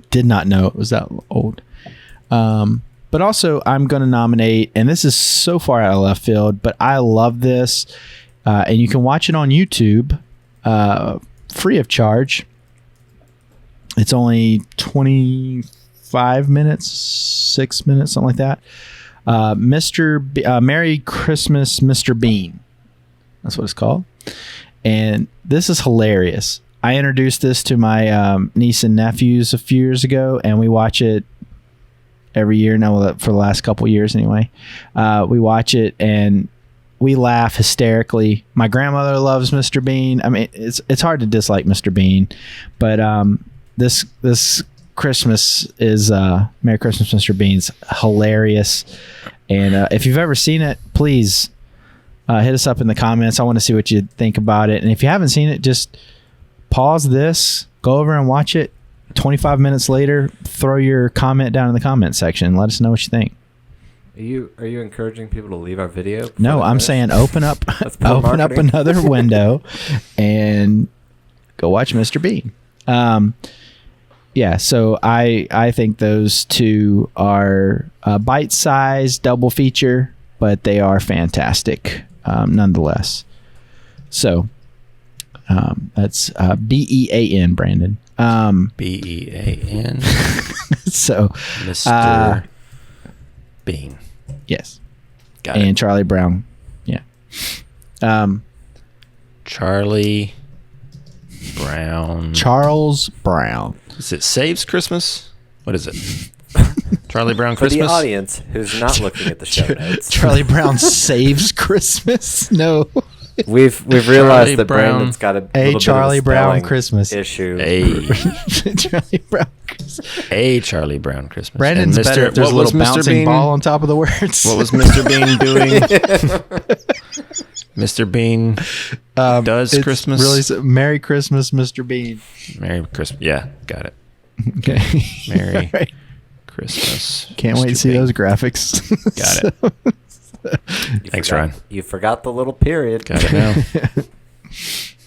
Did not know it was that old. But also, I'm going to nominate, and this is so far out of left field, but I love this, and you can watch it on YouTube free of charge. It's only 25 minutes, 6 minutes, something like that. Merry Christmas, Mr. Bean. That's what it's called. And this is hilarious. I introduced this to my niece and nephews a few years ago, and we watch it every year now, for the last couple years anyway. We watch it and we laugh hysterically. My grandmother loves Mr. Bean. I mean, it's hard to dislike Mr. Bean, but this Christmas is Merry Christmas, Mr. Bean's hilarious. And if you've ever seen it, please hit us up in the comments. I want to see what you think about it. And if you haven't seen it, just pause this, go over and watch it. 25 minutes later, throw your comment down in the comment section. Let us know what you think. Are you encouraging people to leave our video? No, I'm saying open up another window and go watch Mr. Bean. Yeah, so I think those two are bite-sized double feature, but they are fantastic nonetheless. So that's BEAN, Brandon. BEAN. So Mr. Bean. Yes. Got it. And Charlie Brown. Yeah. Charlie Brown. Charles Brown. Is it Saves Christmas? What is it? Charlie Brown For Christmas? the audience who's not looking at the show notes. Charlie Brown Saves Christmas? No. We've Charlie realized that Brown. Brandon's got a little Charlie bit of a Brown spelling Christmas. issue. Charlie Brown Christmas. A Charlie Brown Christmas. Brandon's And better if there's a little bouncing ball on top of the words. What was Mr. Bean doing? Mr. Bean does It's Christmas. Really, Merry Christmas, Mr. Bean. Merry Christmas. Yeah, got it. Okay. Merry All right. Christmas. Can't wait Mr. to see Bean. those graphics. Got it. Thanks, Ryan. You forgot the little period. Got it now.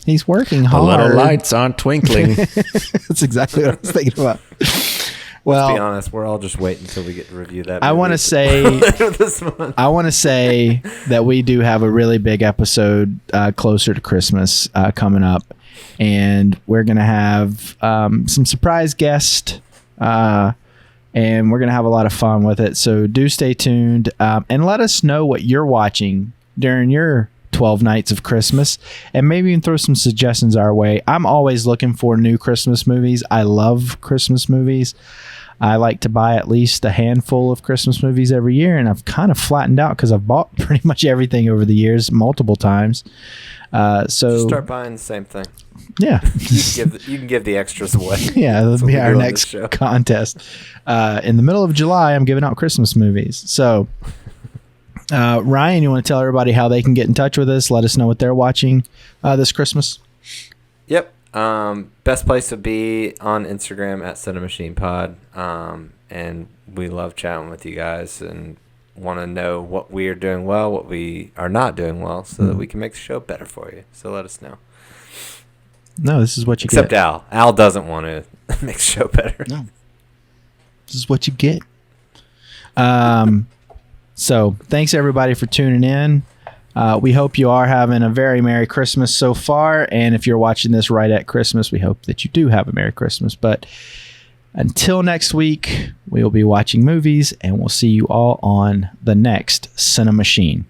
He's working The hard. little lights aren't twinkling. That's exactly what I was thinking about. Let's Well, be honest, we're all just waiting until we get to review that. I want to say later this month. I want to say that we do have a really big episode closer to Christmas coming up, and we're gonna have some surprise guests, and we're gonna have a lot of fun with it. So do stay tuned and let us know what you're watching during your 12 nights of Christmas, and maybe even throw some suggestions our way. I'm always looking for new Christmas movies. I love Christmas movies. I like to buy at least a handful of Christmas movies every year, and I've kind of flattened out because I've bought pretty much everything over the years multiple times. So Just start buying the same thing. yeah, You can give the extras away. yeah, that'll That's what be we our do on next this show. contest. In the middle of July, I'm giving out Christmas movies. So, Ryan, you want to tell everybody how they can get in touch with us? Let us know what they're watching this Christmas. Yep. Best place would be on Instagram at CiNEMACHinePod. And we love chatting with you guys and want to know what we are doing well, what we are not doing well, so that we can make the show better for you. So let us know. No, this is what you Except get. Al. Al doesn't want to make the show better. No. This is what you get. So thanks everybody for tuning in. We hope you are having a very Merry Christmas so far. And if you're watching this right at Christmas, we hope that you do have a Merry Christmas. But until next week, we will be watching movies, and we'll see you all on the next CineMachine.